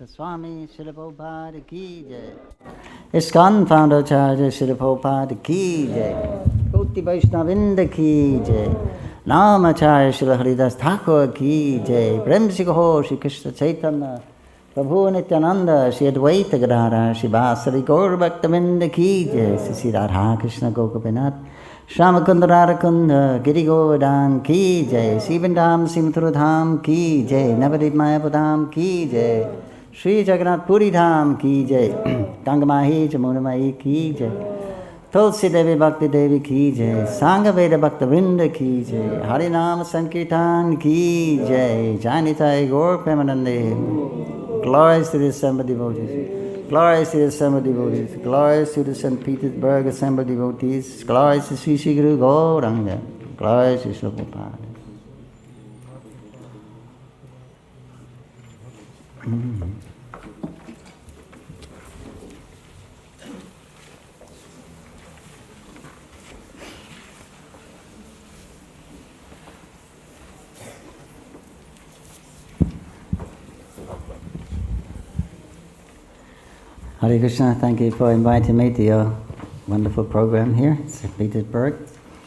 Swami Srila Prabhupada ki jai. ISKCON founder Acharya Srila Prabhupada ki jai. Koti Vaishnavinda ki jai. Namacharya Srila Haridas Thakur ki jai. Prem Sikho Shri Krishna Chaitanya Prabhu Nityananda Shri Advaita Gadadhar Shri Vasari Gaur Bhaktavinda ki jai. Sri Radha Krishna Gokupinath Shyamakunda Radhakunda Giri Govardhan ki jai. Sivindham Simthurudham ki jai. Navadip Mayapudham ki jai. Shri Jagannath Puri Dham ki jai. Gangamahi Jamuna Mai ki jai. Tulsi Devi Bhakti Devi ki jai. Sangha Veda Bhakta Vrinda ki jai. Harinam Sankirtan ki jai. Janitai Gaur Premanande. Glories to the assembled devotees. Glories to the assembled devotees. Glories to the St. Petersburg assembled devotees. Glories to Sri Sri Guru Gauranga. Glories to Srila Prabhupada. Hare Krishna, thank you for inviting me to your wonderful program here in St. Petersburg.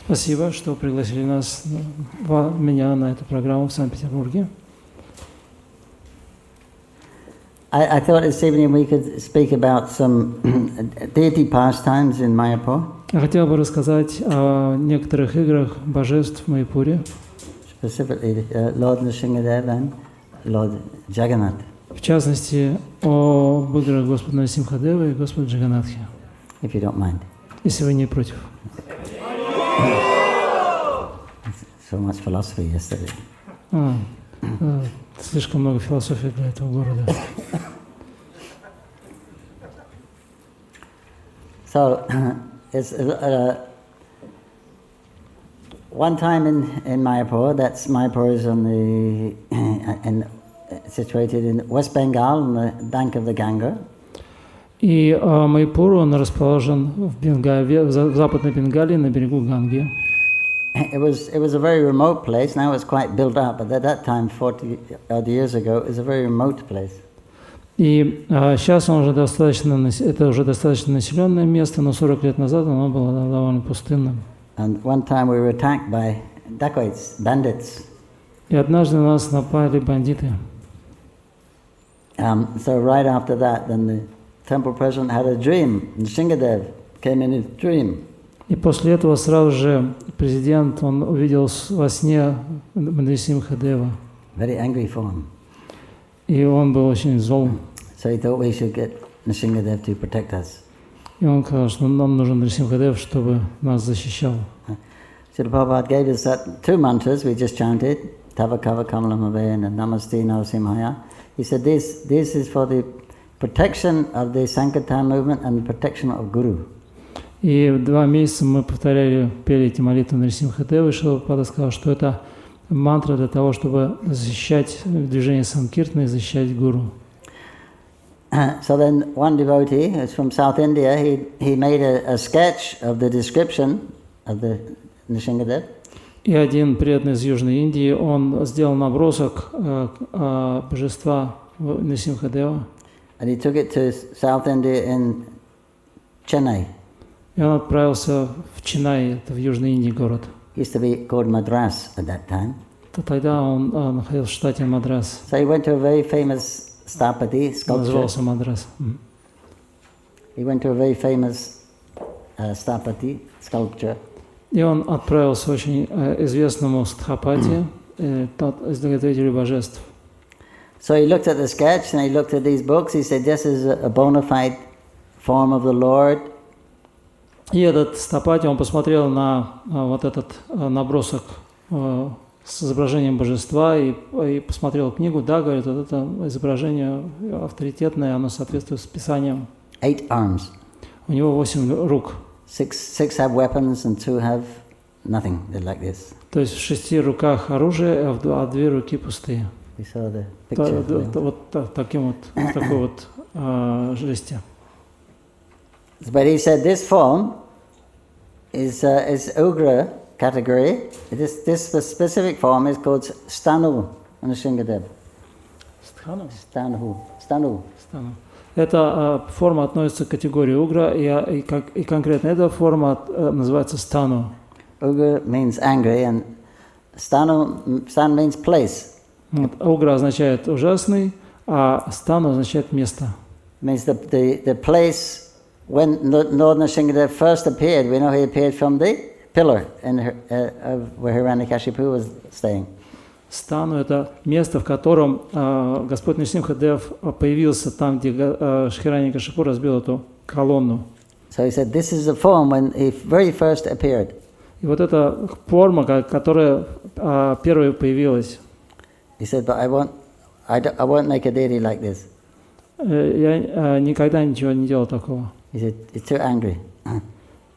Спасибо, что пригласили меня на эту программу в Санкт-Петербурге. I thought this evening we could speak about some deity pastimes in Mayapur. Я хотел бы рассказать о некоторых играх божеств в Майяпуре. Specifically, Lord Nrsimhadev and Lord Jagannath. В частности, об играх Господа Нрсимхадева и Господа Джаганатхи. If you don't mind. Если вы не против. So much philosophy yesterday. Слишком много философии для этого города. So, it's one time in Mayapur. That's Mayapur is on situated in West Bengal on the bank of the Ganga. И Майпур, он расположен в Бенгалии, в западной Бенгалии, на берегу Ганги. It was a very remote place. Now it's quite built up, but at that time, 40 odd years ago, it was a very remote place. И сейчас он уже это уже достаточно населенное место, но 40 лет назад оно было довольно пустынным. And one time we were attacked by dacoits, bandits. И однажды на нас напали бандиты. So right after that, then the temple president had a dream. Nrsingadev came in his dream. И после этого сразу же президент, он увидел во сне Нрсимхадева. Very angry for him. И он был очень зол. So he thought we should get Nrsingadev to protect us. И он сказал, что нам нужен Нрсимхадев, чтобы нас защищал. So the Prabhupada gave us that two mantras we just chanted, Tava Kava Kamalamave and Namaste Narasimhaya. He said this is for the protection of the Sankirtan movement and the protection of Guru. И 2 месяца мы пели эти молитвы Нрсимхадева, и Прабхупада сказал, что это мантра для того, чтобы защищать движение Санкиртана и защищать Гуру. So then one devotee, who's from South India, he made a sketch of the description of the Nrsingadev. И один преданный из Южной Индии, он сделал набросок божества Нрсимхадева. And he took it to South India in Chennai. И он отправился в Ченнай, это в Южной Индии город. Used to be called Madras at that time. Тогда он находился в штате Мадрас. So he went to a very famous Stapati sculpture. Назывался Мадрас. He went to a very famous Stapati sculpture. И он отправился к очень известному Стхапати, изготовителю божеств. So he looked at the sketch and he looked at these books. He said, "This is a bona fide form of the Lord." И этот Стхапати, он посмотрел на вот этот набросок с изображением божества и посмотрел книгу. Да, говорит, вот это изображение авторитетное, оно соответствует с Писанием. 8 arms. У него 8 рук. Six have weapons and 2 have nothing. They're like this. То есть в 6 руках оружие, а 2 руки пустые. We saw the picture. Вот такой вот жести. But he said this form is Ugra category. This specific form is called Stanu Nrsingadev. Stanu. Эта форма относится к категории Угра, и конкретно эта форма называется Стану. Ugra means angry, and Stan means place. Угра означает ужасный, а Стану означает место. Means the place when Lord Nrsingadev first appeared. We know he appeared from the pillar where Hiranyakashipu was staying. Стану – это место, в котором Господь Нрсимхадев появился, там, где Хираньякашипу разбил эту колонну. So he said, this is the form when he very first appeared. И вот эта форма, которая первой появилась. He said, but I won't make a deity like this. Я никогда ничего не делал такого. He said, it's too angry.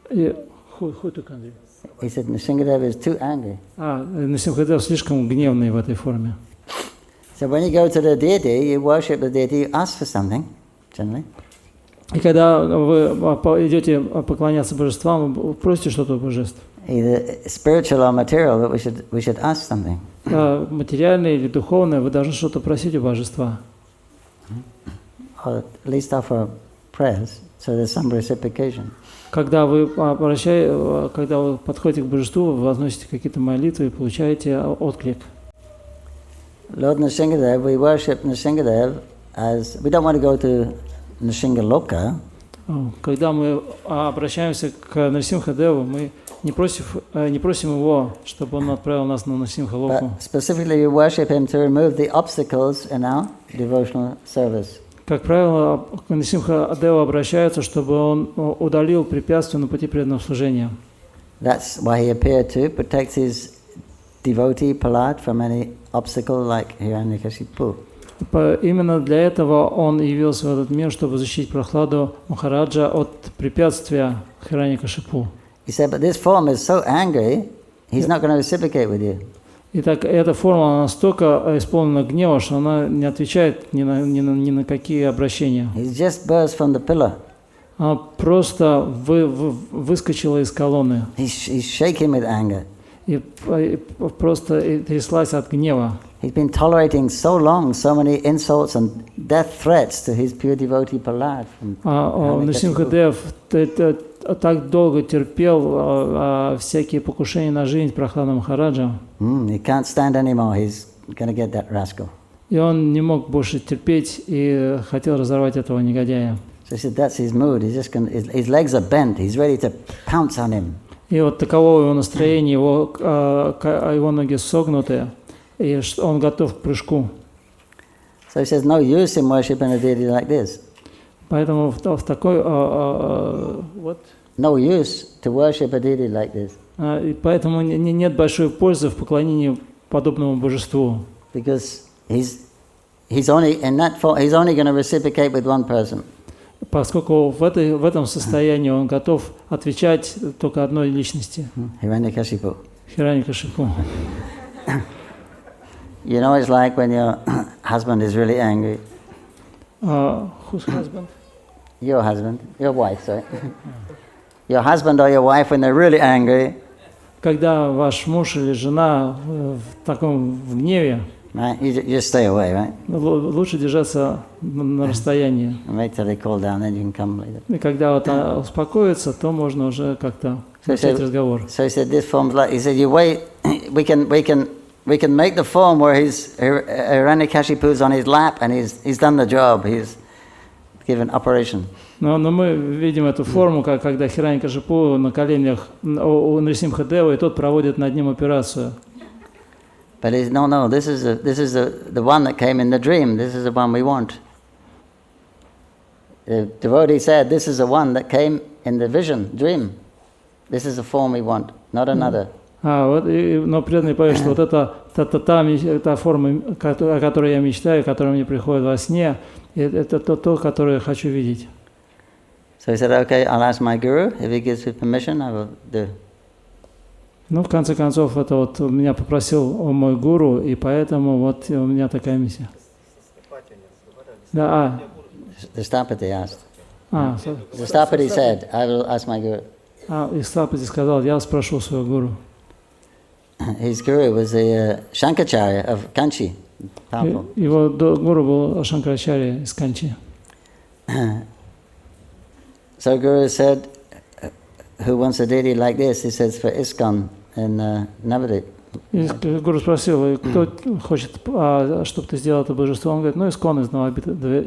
Who took angry? He said, Nrsingadev is too angry. Нрсимхадев слишком гневный в этой форме. So when you go to the deity, you worship the deity, you ask for something, generally. И когда вы идете поклоняться божествам, вы просите что-то у божеств. Either spiritual or material, but we should ask something. Материальное или духовное, вы должны что-то просить у божества. Or at least offer prayers, so there's some reciprocation. Когда вы подходите к божеству, вы возносите какие-то молитвы и получаете отклик. Lord Nrsingadev, we worship Nrsingadev as we don't want to go to Nrsingaloka. Когда мы обращаемся к Нрсимхадеву, мы не просим его, чтобы он отправил нас на Нрсимхалоку. Specifically, we worship him to remove the obstacles in our devotional service. Как правило, к Нрсимхадеву обращаются, чтобы он удалил препятствия на пути преданного служения. That's why he appeared to protect his devotee Prahlad from any obstacle like Hiranyakashipu. Именно для этого он явился в этот мир, чтобы защитить Прохладу Махараджа от препятствия Хираньякашипу. He said, but this form is so angry, he's not going to reciprocate with you. Итак, эта форма она настолько исполнена гнева, что она не отвечает ни на какие обращения. He just burst from the pillar. Она просто выскочила из колонны. He's shaking with anger. И просто тряслась от гнева. He's been tolerating so long, so many insults and death threats to his pure devotee Prahlad. Нрисимхадев так долго терпел всякие покушения на жизнь Прохлада Махараджа. He can't stand anymore. He's going to get that rascal. И он не мог больше терпеть и хотел разорвать этого негодяя. So he said, that's his mood. He's just going. His legs are bent. He's ready to pounce on him. И вот таково его настроение, его ноги согнуты, и он готов к прыжку. So he says, no use in worshiping a deity like this. Поэтому в такой вот. No use to worship a deity like this. И поэтому нет большой пользы в поклонении подобному божеству. Because he's only going to reciprocate with one person. Поскольку в этом состоянии он готов отвечать только одной личности. Hiranyakashipu. Хираньякашипу. You know, it's like when your husband is really angry. Whose husband? Your husband, your wife, sorry. Your husband or your wife, when they're really angry. Когда ваш муж или жена в гневе, right, you just stay away, right? Лучше держаться на расстоянии. Wait till they cool down, then you can come later. И когда вот успокоится, то можно уже как-то начать разговор. So he said, this form's like, he said, you wait, we can make the form where Hiranyakashipu's on his lap and he's done the job, he's given operation. Но мы видим эту форму, когда Хираньякашипу на коленях у Нрисимхадева, и тот проводит над ним операцию. But no, this is the one that came in the dream. This is the one we want. The devotee said, this is the one that came in the vision, dream. This is the form we want, not another. Но преданный поет, что вот та форма, о которой я мечтаю, которая мне приходит во сне, это то, которое я хочу видеть. So he said, okay, I'll ask my guru. If he gives me permission, I will do. Ну, в конце концов, это вот меня попросил мой гуру, и поэтому вот у меня такая миссия. Да, The Stapati asked. The Stapati said, I will ask my guru. И Стапати сказал, я спрошу своего гуру. His guru was the Shankacharya of Kanchi. Его гуру был Шанкарачарья из Канчи. So Guru said, who wants a deity like this? He says, for ISKCON in Navadvip. Гуру спросил, кто хочет, чтобы ты сделал это божество? Он говорит, ISKCON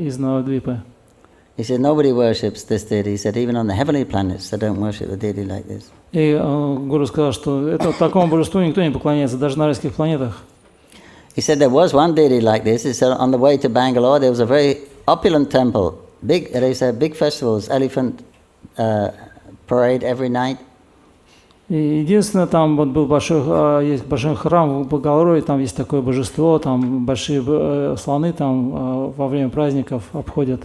из Навадвипы. He said, nobody worships this deity. He said, even on the heavenly planets, they don't worship a deity like this. И Гуру сказал, что такому божеству никто не поклоняется, даже на райских планетах. He said, there was one deity like this. He said, on the way to Bangalore, there was a very opulent temple. Big, they said, big festivals, elephant parade every night. И единственное, там вот был есть большой храм в Гауре, там есть такое божество, там большие слоны там во время праздников обходят.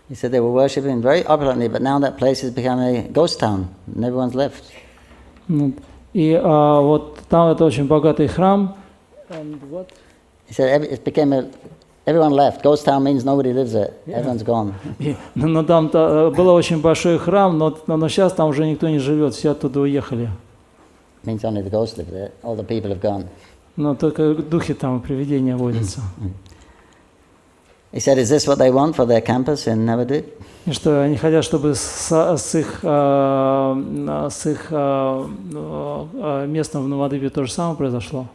He said they were worshipping very opulently, but now that place has become a ghost town, and everyone's left. И вот там это очень богатый храм. And what? He said it became everyone left. Ghost town means nobody lives there. Everyone's gone. Но там был очень большой храм, но сейчас там уже никто не живет, все оттуда уехали. Means only the ghosts live there. All the people have gone. Но только духи там, привидения водятся. He said, is this what they want for their campus in Navadvip? И что они хотят, чтобы с их местом в Навадвипе то же самое произошло.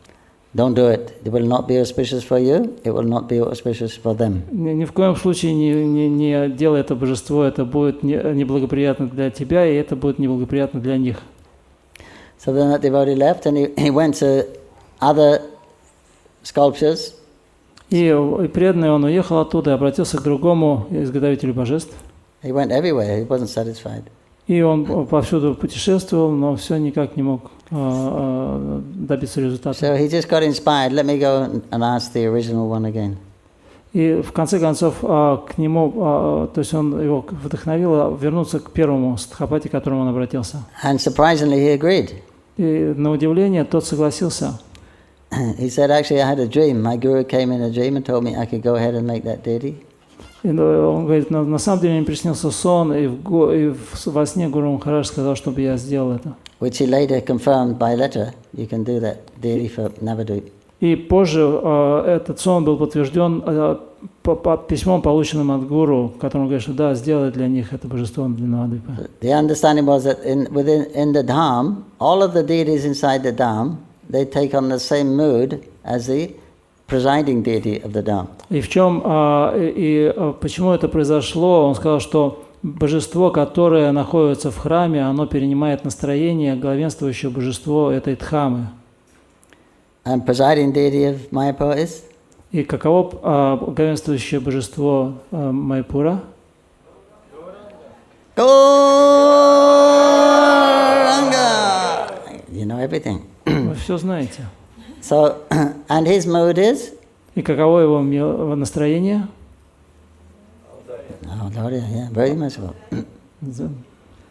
Don't do it. It will not be auspicious for you. It will not be auspicious for them. Ни в коем случае не делай это божество, это будет неблагоприятно для тебя, и это будет неблагоприятно для них. So then that devotee left, and he went to other sculptures. И преданный он уехал оттуда и обратился к другому изготовителю божеств. He went everywhere. He wasn't satisfied. И он повсюду путешествовал, но все никак не мог добиться результата. So he just got inspired. Let me go and ask the original one again. И в конце концов к нему, то есть он его вдохновил вернуться к первому стхапати, к которому он обратился. And surprisingly, he agreed. И на удивление тот согласился. He said, actually, I had a dream. My guru came in a dream and told me I could go ahead and make that deity. И он говорит, на самом деле мне приснился сон, и во сне Гуру Махарадж сказал, чтобы я сделал это. Which he later confirmed by letter. You can do that deity for Navadvip. И позже этот сон был подтвержден письмом, полученным от Гуру, в котором говорит, что да, сделай для них это божество для Навадвипа. The understanding was that in the dham, all of the deities inside the dham, they take on the same mood as the presiding deity of the dham. И в чем почему это произошло? Он сказал, что божество, которое находится в храме, оно перенимает настроение главенствующего божество этой дхамы. And presiding deity of Mayapur is? И каково главенствующее божество Майпура? Gauranga! You know everything. Вы все знаете. So, and his mood is? И каково его настроение? Oh, Lord, yeah, very merciful.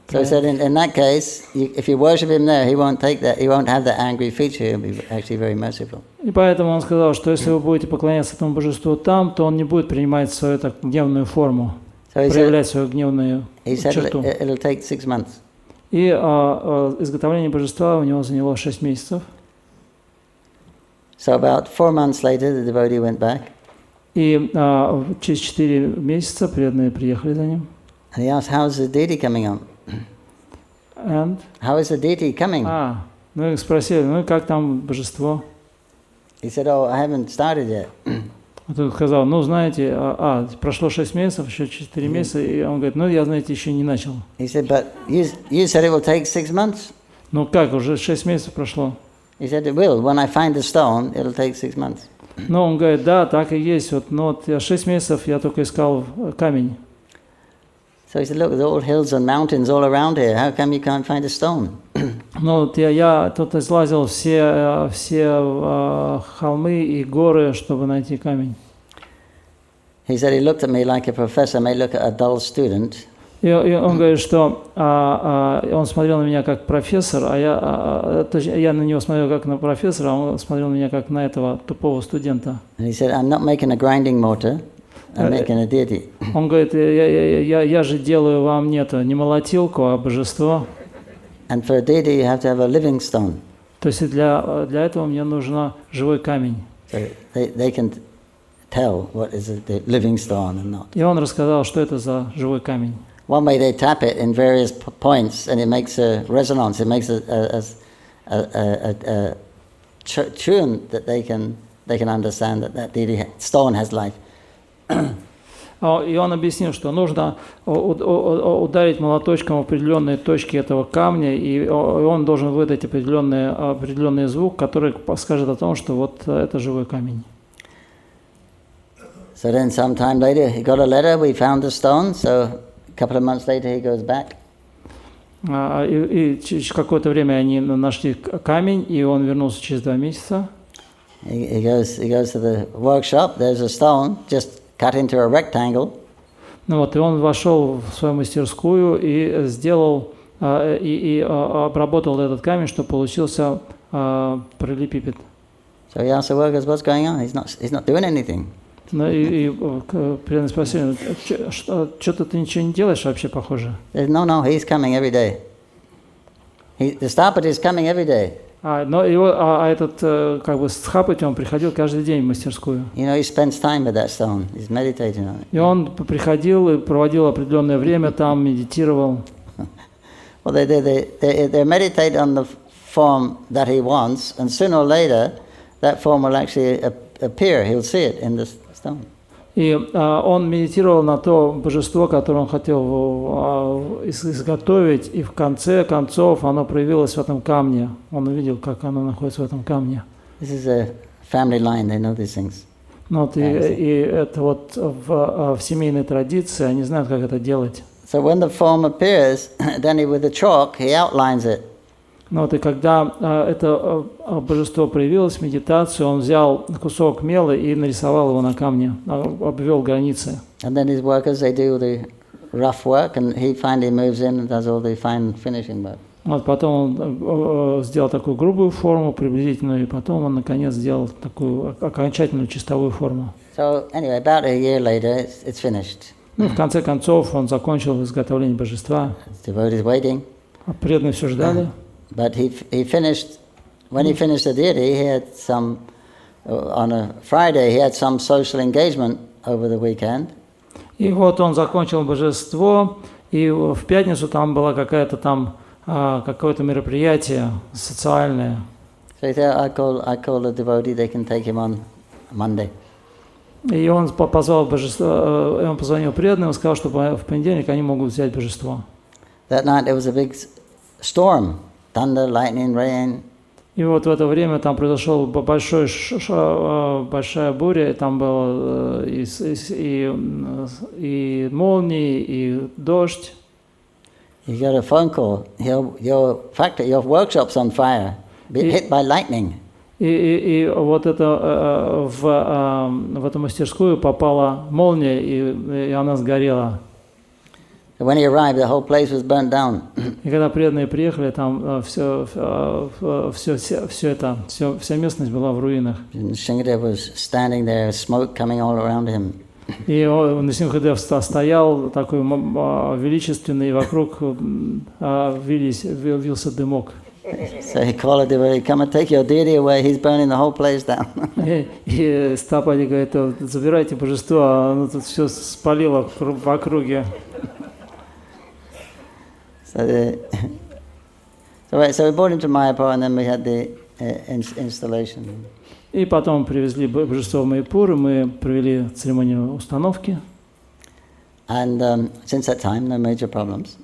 So he said, in that case, if you worship him there, he won't take that. He won't have that angry feature. He'll be actually very merciful. И поэтому он сказал, что если вы будете поклоняться этому божеству там, то он не будет принимать свою так гневную форму, проявлять свою гневную черту. It'll take 6 months. И изготовление божества у него заняло 6 месяцев. So about 4 months later, the devotee went back. И через 4 месяца преданные приехали за ним. And he asked, "How's the deity coming on? And? How is the deity coming?" Ну и спросили, ну и как там божество? He said, "Oh, I haven't started yet." Он сказал, ну знаете, прошло 6 месяцев, еще 4 месяца, и он говорит, ну я, знаете, еще не начал. He said, "But you said it will take 6 months." Ну как, уже 6 месяцев прошло. He said, "It will. When I find the stone, it'll take 6 months." Ну он говорит, да, так и есть. Вот, но вот я 6 месяцев я только искал камень. So he said, "Look, there's all hills and mountains all around here. How come you can't find a stone?" Ну вот я тут излазил все холмы и горы, чтобы найти камень. He said he looked at me like a professor may look at a dull student. И он говорит, что он смотрел на меня как профессор, а я на него смотрел как на профессора, а он смотрел на меня как на этого тупого студента. And he said, "I'm not making a grinding mortar. I'm making a deity." Он говорит, я же делаю вам не молотилку, а божество. And for a deity, you have to have a living stone. То есть для этого мне нужен живой камень. So they can tell what is the living stone and not. И он рассказал, что это за живой камень. One way they tap it in various points, and it makes a resonance. It makes a tune that they can understand that deity stone has life. И он объяснил, что нужно ударить молоточком в определенные точки этого камня, и он должен выдать определенный звук, который скажет о том, что вот это живой камень. So then some time later he got a letter, we found the stone, so a couple of months later he goes back. И через какое-то время они нашли камень, и он вернулся через 2 месяца. He goes to the workshop, there's a stone, just cut into a rectangle. Ну вот, и он вошел в свою мастерскую и сделал, и обработал этот камень, чтобы получился параллелепипед. So he asked the workers, "What's going on? He's not doing anything." Ну и преданные спросили, что-то ты ничего не делаешь вообще, похоже? No, he's coming every day. The stapati is coming every day. Но этот как бы стхапати, он приходил каждый день в мастерскую. You know, he spends time with that stone. He's meditating on it. И он приходил и проводил определенное время там, медитировал. Well, they meditate on the form that he wants, and sooner or later, that form will actually appear. He'll see it in the stone. И он медитировал на то божество, которое он хотел изготовить, и в конце концов оно проявилось в этом камне. Он увидел, как оно находится в этом камне. This is a family line. They know these things. Вот, и это вот в семейной традиции, они знают, как это делать. So when the form appears, then with the chalk he outlines it. Ну вот, и когда это божество проявилось в медитацию, он взял кусок мела и нарисовал его на камне, обвел границы. And then his workers, they do the rough work, and he finally moves in and does all the fine finishing work. Вот потом он сделал такую грубую форму, приблизительную, и потом он наконец сделал такую окончательную чистовую форму. So anyway, about a year later, it's finished. Ну, в конце концов, он закончил изготовление божества. Devotees waiting. Преданные все ждали. But he finished, when he finished the deity, he had some, on a Friday, he had some social engagement over the weekend. И вот он закончил божество, и в пятницу там была какая-то там, какое-то мероприятие социальное. So he said, I call the devotee, they can take him on Monday. И он позвал божество, он позвонил преданным и сказал, что в понедельник они могут взять божество. That night there was a big storm, thunder, lightning, rain. И вот в это время там произошел большая буря, и там было и молнии, и дождь. You got a phone call. Your factory, your workshop's on fire, hit by lightning. И вот это в эту мастерскую попала молния, и она сгорела. When he arrived, the whole place was burnt down. И когда преданные приехали, там вся местность была в руинах. Shingadeva was standing there, smoke coming all around him. И Нрсимхадев стоял такой величественный, и вокруг вился дымок. So he called the devotee, come and take your deity away, he's burning the whole place down. И Стапади говорит, забирайте божество, оно тут все спалило в округе. So we brought him to Mayapur, and then we had the installation. И потом привезли божество в Майяпур, и мы провели церемонию установки. And since that time, no major problems.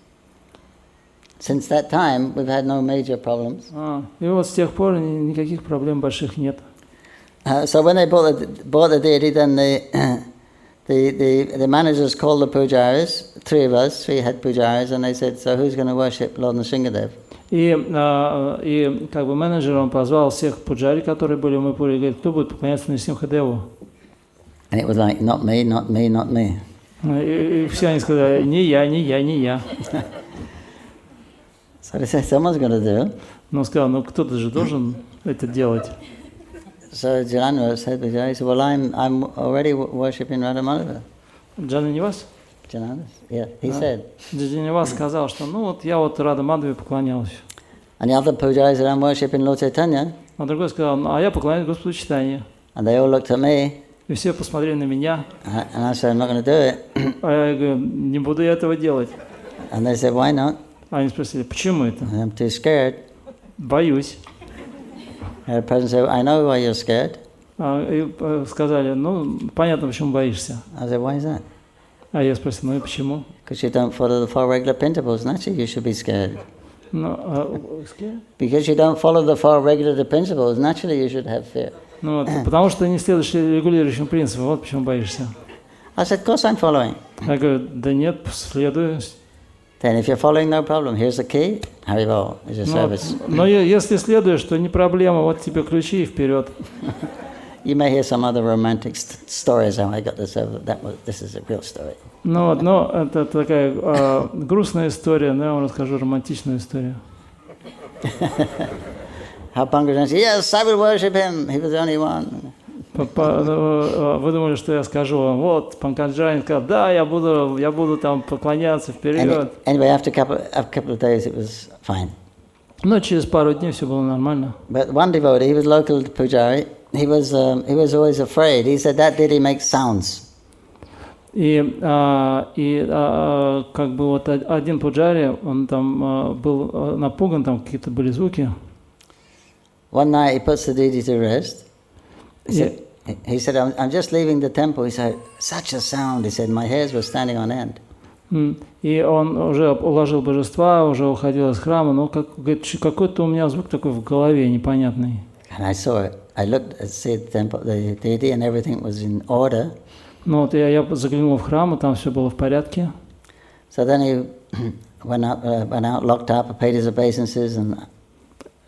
Since that time, we've had no major problems. И вот с тех пор никаких проблем больших нет. So when they bought the deity, then the managers called the pujaris, three head pujaris, and they said, so who's going to worship Lord Nrsimhadev? И как бы менеджер, он позвал всех пуджари, которые были в Майяпуре, и говорит, кто будет поклоняться Нрсимхадеву? And it was like, not me, not me, not me. И все они сказали, не я, не я, не я. So they said, someone's going to do it. Но он сказал, ну кто-то же должен это делать. So Jananva said, he said, well, I'm already worshipping Radha Madhava. Джананивас? Jananva, yeah, he said. Джананивас сказал, что ну вот я вот Рада Мадхаве поклонялся. And the other pujaris said, I'm worshipping Lord Chaitanya. А другой сказал, а я поклоняюсь Господу Чайтанье. And they all looked at me. И все посмотрели на меня. And I said, I'm not going to do it. А я говорю, не буду я этого делать. And they said, why not? Они спросили, почему это? I'm too scared. Боюсь. And the person said, I know why you're scared. И сказали, ну, понятно, почему боишься. I said, why is that? А я спросил, ну и почему? Because you don't follow the four regular principles. Naturally, you should be scared. Because you don't follow the four regular principles. Naturally, you should have fear. Ну, потому что не следуешь регулирующим принципам. Вот почему боишься. I said, of course I'm following. Я говорю, да нет, следую. Then if you're following, no problem. Here's the key. Haribol is your service. Но если следуешь, то не проблема. Вот тебе ключи и вперед. You may hear some other romantic stories how I got this over. This is a real story. Но это такая грустная история, но я вам расскажу романтичную историю. How Pанкаджангхри said, yes, I will worship him. He was the only one. Вы думали, что я скажу вам, вот, Панкаджангхри сказал, да, я буду там поклоняться вперед. Anyway, after a couple of days, it was fine. Но через пару дней все было нормально. But one devotee, he was local to Pujari. He was always afraid. He said that deity makes sounds. И как бы вот один пуджари, он там был напуган, там какие-то были звуки. One night he puts the deity to rest. He said, I'm just leaving the temple. He said, such a sound. He said, my hairs were standing on end. И он уже уложил божества, уже уходил из храма, но какой-то у меня звук такой в голове непонятный. And I saw it. I looked at the temple, the deity, and everything was in order. Ну вот я заглянул в храм, и там все было в порядке. So then he went out, locked up, paid his obeisances, and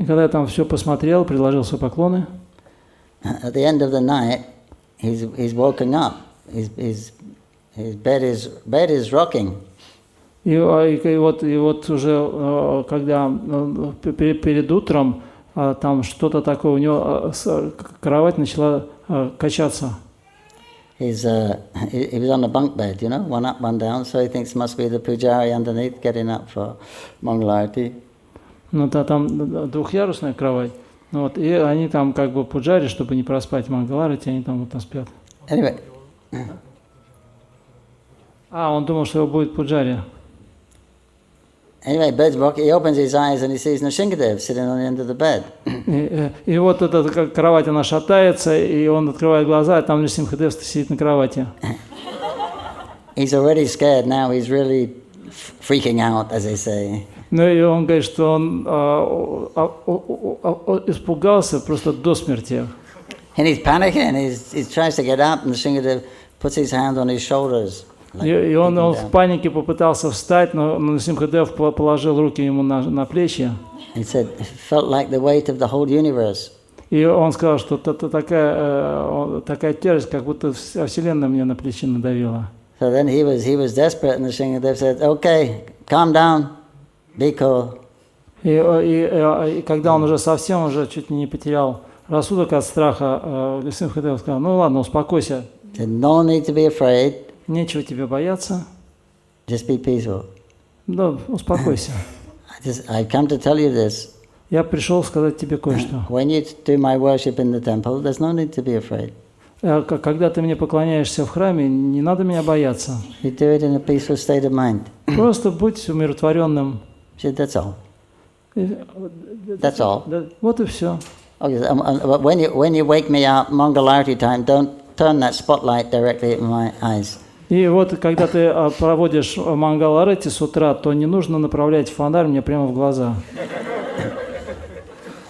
И когда я там все посмотрел, предложил свои поклоны, at the end of the night, he's woken up. His bed is rocking. И вот уже когда перед утром там что-то такое, у него кровать начала качаться. He was on a bunk bed, one up, one down, so he thinks it must be the pujari underneath getting up for Mangalarti. Ну, там двухъярусная кровать, вот, и они там как бы пуджари, чтобы не проспать Мангаларати, они там вот там спят. Anyway. Он думал, что его будет пуджари. Anyway, bed's rocking. He opens his eyes and he sees Nrsingadev sitting on the end of the bed. И вот эта кровать, она шатается, и он открывает глаза, и там Нрсимхадев сидит на кровати. He's already scared now. He's really freaking out, as they say. Ну и он говорит, что он испугался просто до смерти. And he's panicking. He tries to get up, and Nrsingadev puts his hand on his shoulders. И он в панике попытался встать, но Нрсимхадев положил руки ему на плечи. He said it felt like the weight of the whole universe. И он сказал, что такая тяжесть, как будто вся вселенная мне на плечи надавила. So then he was desperate, and Nrsingadev said, "Okay, calm down, be cool." И когда он уже совсем уже чуть не потерял рассудок от страха, Нрсимхадев сказал: "Ну ладно, успокойся. Said, "No need to be afraid. Нечего тебе бояться. Just be peaceful." Да, успокойся. I've come to tell you this. Я пришел сказать тебе кое-что. When you do my worship in the temple, there's no need to be afraid. Когда ты мне поклоняешься в храме, не надо меня бояться. You do it in a peaceful state of mind. Просто будь умиротворенным. Said, that's all. That's all. Вот и все. Okay, when you wake me up, Mangalarti time, don't turn that spotlight directly at my eyes. И вот когда ты проводишь Мангаларати с утра, то не нужно направлять фонарь мне прямо в глаза.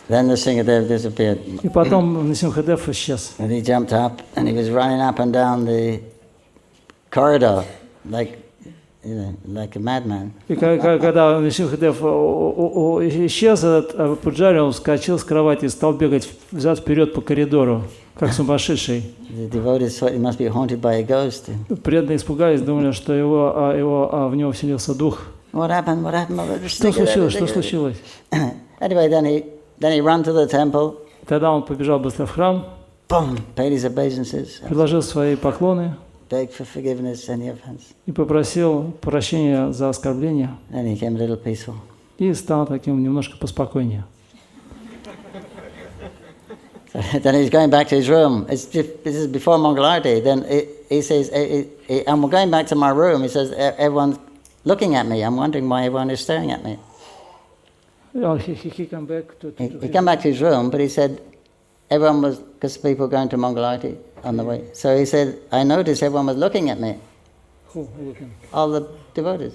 Then Nrsingadev disappeared. И потом Нрсимхадев исчез. And he jumped up and he was running up and down the corridor like a madman. И когда Нрсимхадев исчез, этот пуджари, он вскочил с кровати и стал бегать взад-вперед по коридору, как сумасшедший. The devotees thought he must be haunted by a ghost. Преданные испугались, думали, что в него вселился дух. What happened? What happened? Что случилось? Что случилось? Anyway, then he ran to the temple. Тогда он побежал быстро в храм, Boom, paid his obeisances, предложил свои поклоны begged for forgiveness, any offense. и попросил прощения за оскорбление. Then he became a little peaceful. И стал таким немножко поспокойнее. Then he's going back to his room. This is before Mangalarti. Then he says, I'm going back to my room. He says, everyone's looking at me. I'm wondering why everyone is staring at me. He came back He came back to his room, but he said, everyone was, because people were going to Mangalarti on the way. So he said, I noticed everyone was looking at me. Who looking? All the devotees.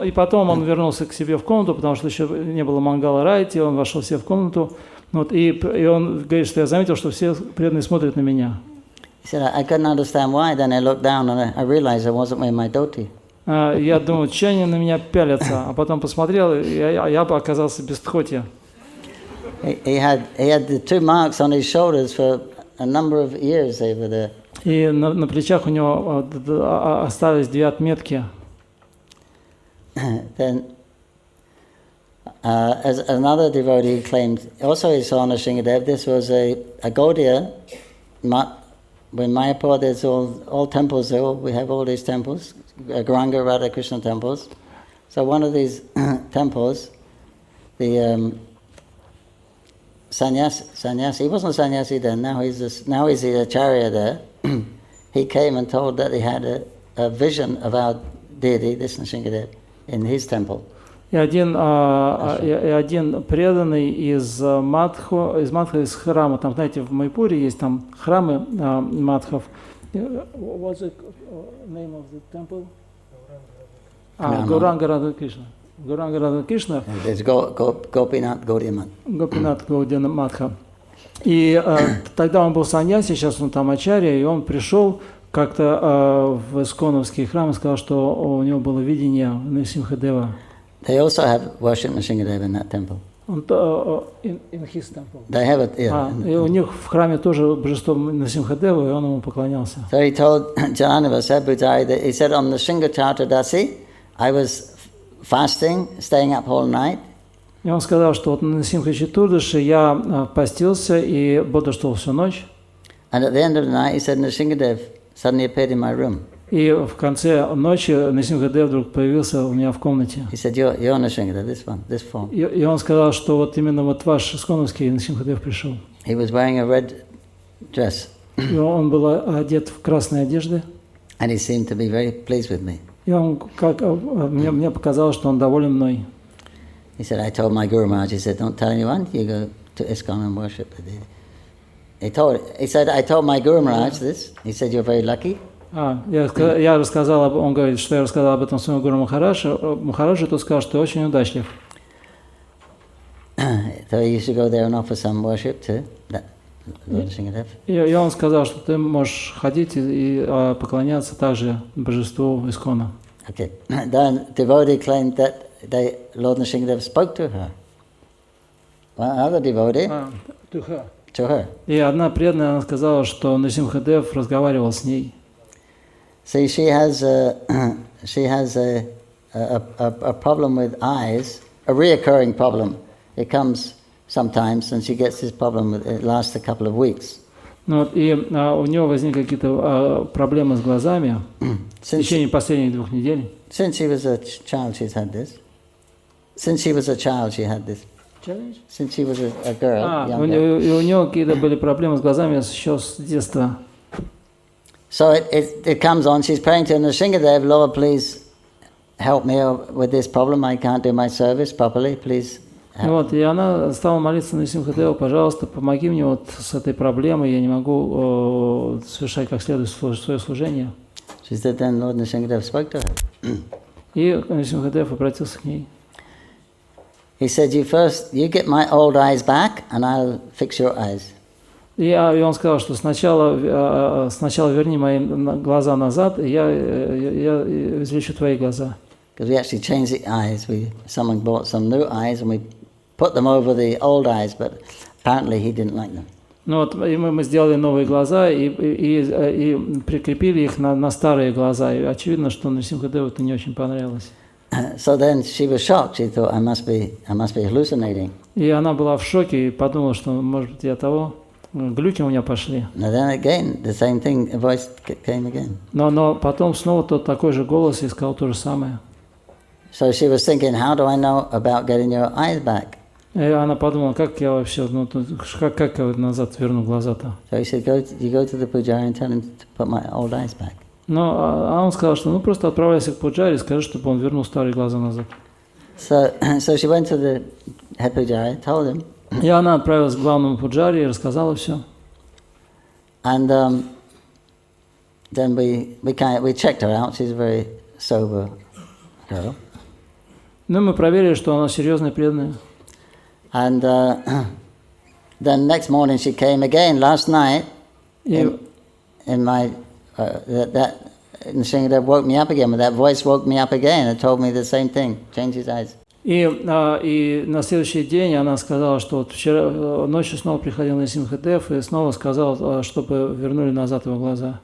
И потом он вернулся к себе в комнату, потому что еще не было Мангала Райти, он вошел себе в комнату. Вот, и он говорит, что я заметил, что все преданные смотрят на меня. He said, I couldn't understand why. Then I looked down and I realized I wasn't wearing my dhoti. Я думаю, что они на меня пялятся, а потом посмотрел, и я бы оказался без дхоти. He had the two marks on his shoulders for a number of years over there. И на плечах у него остались 2 отметки. Then as another devotee claimed, also he saw Nrsingadev, this was a Gaudiya. When Mayapur, there's all temples there, we have all these temples, Gauranga, Radha Krishna temples. So one of these temples, the sannyasi, he wasn't a sannyasi then, now he's the acharya there. He came and told that he had a vision of our deity, this Nrsingadev, in his temple. И один преданный из храма, там, знаете, в Майпуре есть там храмы мадхов. What's the name of the temple? Гауранга Радха Кришна. Гауранга Радха Кришна. It's Gopinath Gaudiya Math. Гопинат Гауdiya Матха. И тогда он был саньяси, сейчас он там ачарья, и он пришел как-то в исконовский храм и сказал, что у него было видение Нрсимхадева. They also have worship Nrsingadev in that temple. In his temple. They have it, yeah. И у них в храме тоже божество Нарсимхадева, и он ему поклонялся. So he told Janava Sabhutari that he said on the Singhatratadasi, I was fasting, staying up all night. И он сказал, что вот на Симха Четурдаши я постился и бодрствовал всю ночь. And at the end of the night, he said, Nrsimhadev suddenly appeared in my room. И в конце ночи Нарсимхадев вдруг появился у меня в комнате. He said, you're Nrsimhadev, this one, this form. И он сказал, что вот именно вот ваш исконовский Нарсимхадев пришел. He was wearing a red dress. И он был одет в красные одежды. And he seemed to be very pleased with me. И он, мне показалось, что он доволен мной. He said, I told my Guru Maharaj, he said, don't tell anyone, you go to ISKCON and worship. He said, I told my Guru Maharaj this. He said, you're very lucky. Я рассказал, он говорит, что я рассказал об этом своему Гуру Махараджу, тот сказал, что очень удачлив. So you should go there and offer some worship to that Lord Nrsimhadev. И он сказал, что ты можешь ходить и поклоняться также божеству Искона. Okay. Then devotee claimed that Lord Nrsimhadev spoke to her. Well, another devotee. To her. To her. И одна преданная, она сказала, что Нарсимхадев разговаривал с ней. See, she has a problem with eyes, a reoccurring problem. It comes sometimes, and she gets this problem. It lasts a couple of weeks. Ну, и у нее возникли какие-то проблемы с глазами в течение последних 2 недель. Since she was a child, she's had this. Since she was a child, she had this. Since she was a girl, young girl. И у нее какие-то были проблемы с глазами еще с детства. So it comes on. She's praying to Nrsimhadev, Lord, please help me with this problem. I can't do my service properly. Please. Вот, и она стала молиться на Нарсимхадеву, пожалуйста, помоги мне вот с этой проблемой, я не могу совершать как следует свое служение. She said, then Lord Nrsimhadev spoke to her. И Нарсимхадев обратился к ней. He said, you get my old eyes back, and I'll fix your eyes. И он сказал, что сначала верни мои глаза назад, и я излечу твои глаза. Because we actually changed the eyes. Someone bought some new eyes, and we put them over the old eyes, but apparently he didn't like them. Ну вот, и мы сделали новые глаза и прикрепили их на старые глаза. И очевидно, что Нарсимхадеву это не очень понравилось. So then she was shocked. She thought, I must be hallucinating. И она была в шоке и подумала, что, может быть, глюки у меня пошли. And then again, the same thing, a voice came again. Но потом снова тот такой же голос и сказал то же самое. So she was thinking, how do I know about getting your eyes back? И она подумала, как я вообще, как я назад верну глаза-то. So he said, you go to the pujari and tell him to put my old eyes back. А он сказал, что просто отправляйся к пуджаре и скажи, чтобы он вернул старые глаза назад. So she went to the head pujari, told him. И она отправилась к главному пуджаре и рассказала все. And then we checked her out. She's a very sober girl. Ну, мы проверили, что она серьезная, преданная. And then next morning she came again last night. In my that Nrsimhadev woke me up again. That voice woke me up again and told me the same thing. Change his eyes. И на следующий день она сказала, что вот вчера ночью снова приходил Нарсимхадев и снова сказал, чтобы вернули назад его глаза.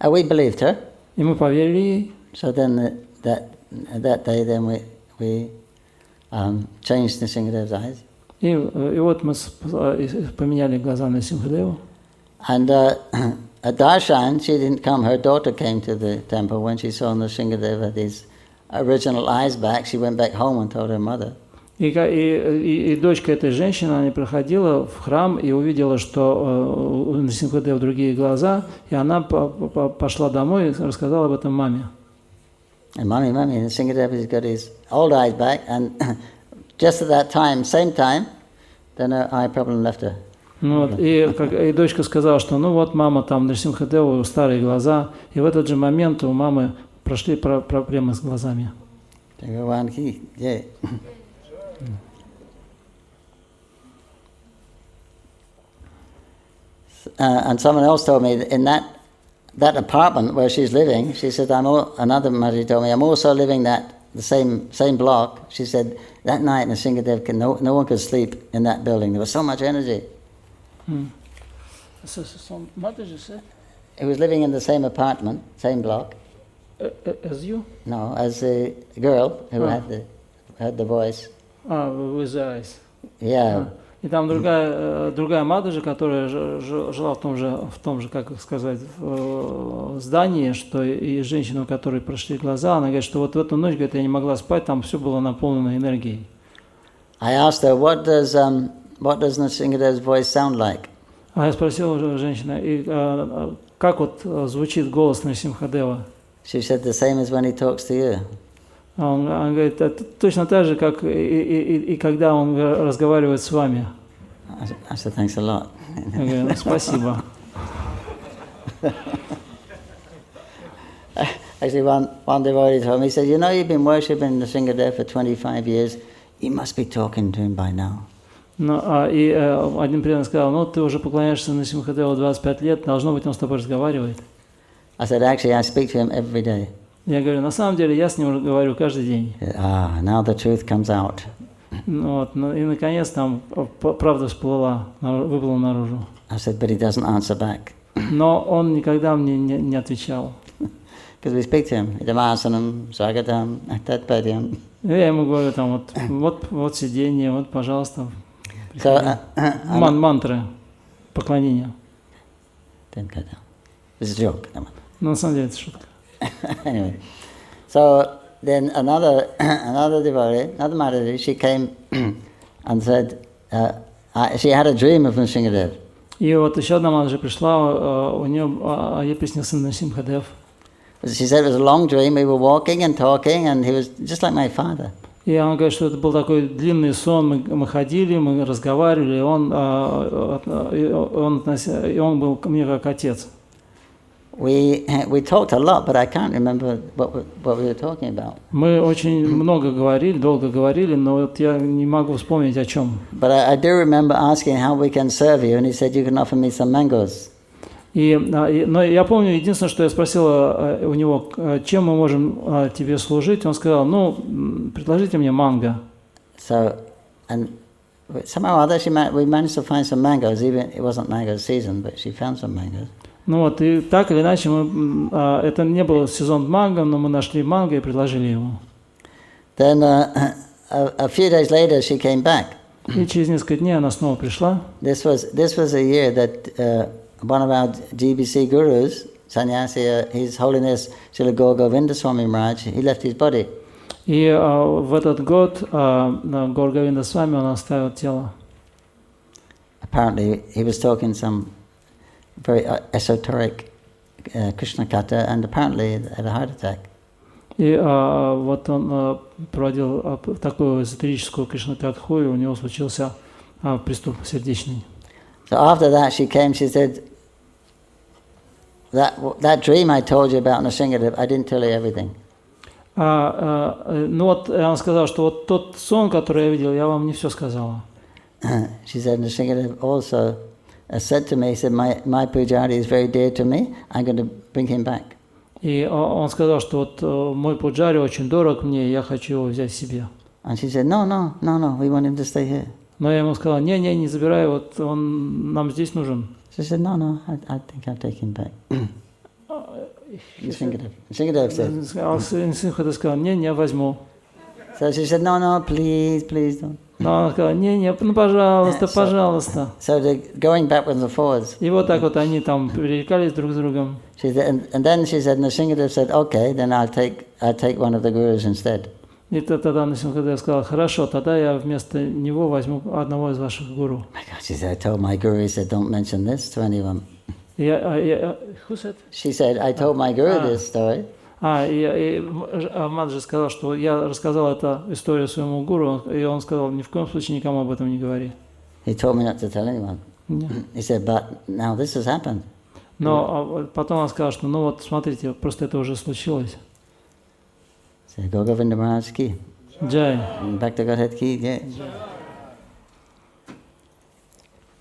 We believed her. И мы поверили ей. So then that day then we changed Nrsimhadev's eyes. И вот мы поменяли глаза Нарсимхадеву. And at Darshan, she didn't come. Her daughter came to the temple when she saw Nrsimhadev had his original eyes back. She went back home and told her mother. И дочка этой женщины, она приходила в храм и увидела, что у Нарсимхадева другие глаза, и она пошла домой и рассказала об этом маме. And mommy, Nrsimhadev has got his old eyes back, and just at that time, same time, then her eye problem left her. Ну, вот, и дочка сказала, что ну вот мама, там Нарсимхадеву старые глаза, и в этот же момент у мамы прошли проблемы с глазами. And someone else told me in that apartment where she's living, she said, another Mataji told me, I'm also living the same block. She said that night Nrsingadev, no one could sleep in that building. There was so much energy. So what did you say? He was living in the same apartment, same block. As you? No, as the girl who had the voice. With the eyes. Yeah. И там другая Мададжи, которая жила в том же, как сказать, здании, что и женщина, у которой прошли глаза, она говорит, что вот в эту ночь, говорит, я не могла спать, там все было наполнено энергией. I asked her, what does Nrsingadev's voice sound like? А я спросил женщину, и как вот звучит голос Нарсимхадева? She said the same as when he talks to you. Он говорит, это точно так же, как и когда он разговаривает с вами. I said, thanks a lot. Я говорю, спасибо. Actually, one devotee told me, he said, you know, you've been worshipping Nrsingadev for 25 years. You must be talking to him by now. Ну, и один преданный сказал, ну, ты уже поклоняешься Нарсимхадеву 25 лет, должно быть, он с тобой разговаривает. I said, actually, I speak to him every day. Я говорю, на самом деле, я с ним говорю каждый день. Now the truth comes out. Вот, и наконец там правда всплыла, выплыла наружу. I said, but he doesn't answer back. Но он никогда мне не отвечал. Because we speak to him, Idamasanam, Swagatam, Tatpadyam. Я ему говорю, там, вот сиденье, вот, пожалуйста, мантры, поклонения. This is a joke. Но на самом деле это шутка. Anyway, so then another devotee, another Madhuri, she came and said, she had a dream of Nrsingadev. И вот еще одна Мададжи пришла, у нее ей приснился Нарсимхадев. She said it was a long dream. We were walking and talking, and he was just like my father. И она говорит, что это был такой длинный сон. Мы ходили, мы разговаривали, и он был мне как отец. We talked a lot, but I can't remember what we were talking about. Мы очень много говорили, долго говорили, но вот я не могу вспомнить о чем. But I do remember asking how we can serve you, and he said you can offer me some mangoes. Но я помню, единственное, что я спросила у него, чем мы можем тебе служить, он сказал, ну, предложите мне манго. So, and somehow or other we managed to find some mangoes, even it wasn't mango season, but she found some mangoes. Ну вот, и так или иначе, это не был сезон манго, но мы нашли манго и предложили его. Then a few days later she came back. И через несколько дней она снова пришла. This was a year that one of our GBC gurus, Sannyasi, His Holiness Srila Gaura Swami Maharaj, he left his body. И в этот год Гаура Говинда Свами он оставил тело. Apparently he was talking some very esoteric Krishna Kata, and apparently had a heart attack. И вот он проводил такую эзотерическую Кришна-катху, и у него случился приступ сердечный. So after that she came, she said, that dream I told you about Nrsingadev, I didn't tell you everything. Ну вот она сказала, что вот тот сон, который я видел, я вам не все сказала. She said, Nrsingadev also said to me, he said, my pujari is very dear to me, I'm going to bring him back. И он сказал, что вот мой пуджари очень дорог мне, я хочу его взять себе. And she said, no, we want him to stay here. Но я ему сказал, не забирай, вот он нам здесь нужен. She said, no, I think I'll take him back. Nrsingadev said. Нрсимхадев сказал, не, возьму. So she said, no, please don't. Но он сказал, не, ну пожалуйста. So they're going backwards and forwards. И вот так вот они там перерекались друг с другом. She said, and then she said, Nrsingadev said, okay, then I'll take one of the gurus instead. И тогда Нрсимхадев сказал, хорошо, тогда я вместо него возьму одного из ваших гуру. She said, I told my guru, he said, don't mention this to anyone. Who said? She said, I told my guru this story. Мададжи сказал, что я рассказал эту историю своему гуру, и он сказал, ни в коем случае никому об этом не говори. He told me not to tell anyone. He said, but now this has happened. Но потом он сказал, что ну вот смотрите, просто это уже случилось. So Gaura Govinda Maharaj ki. Jai. Back to Godhead ki. Yeah.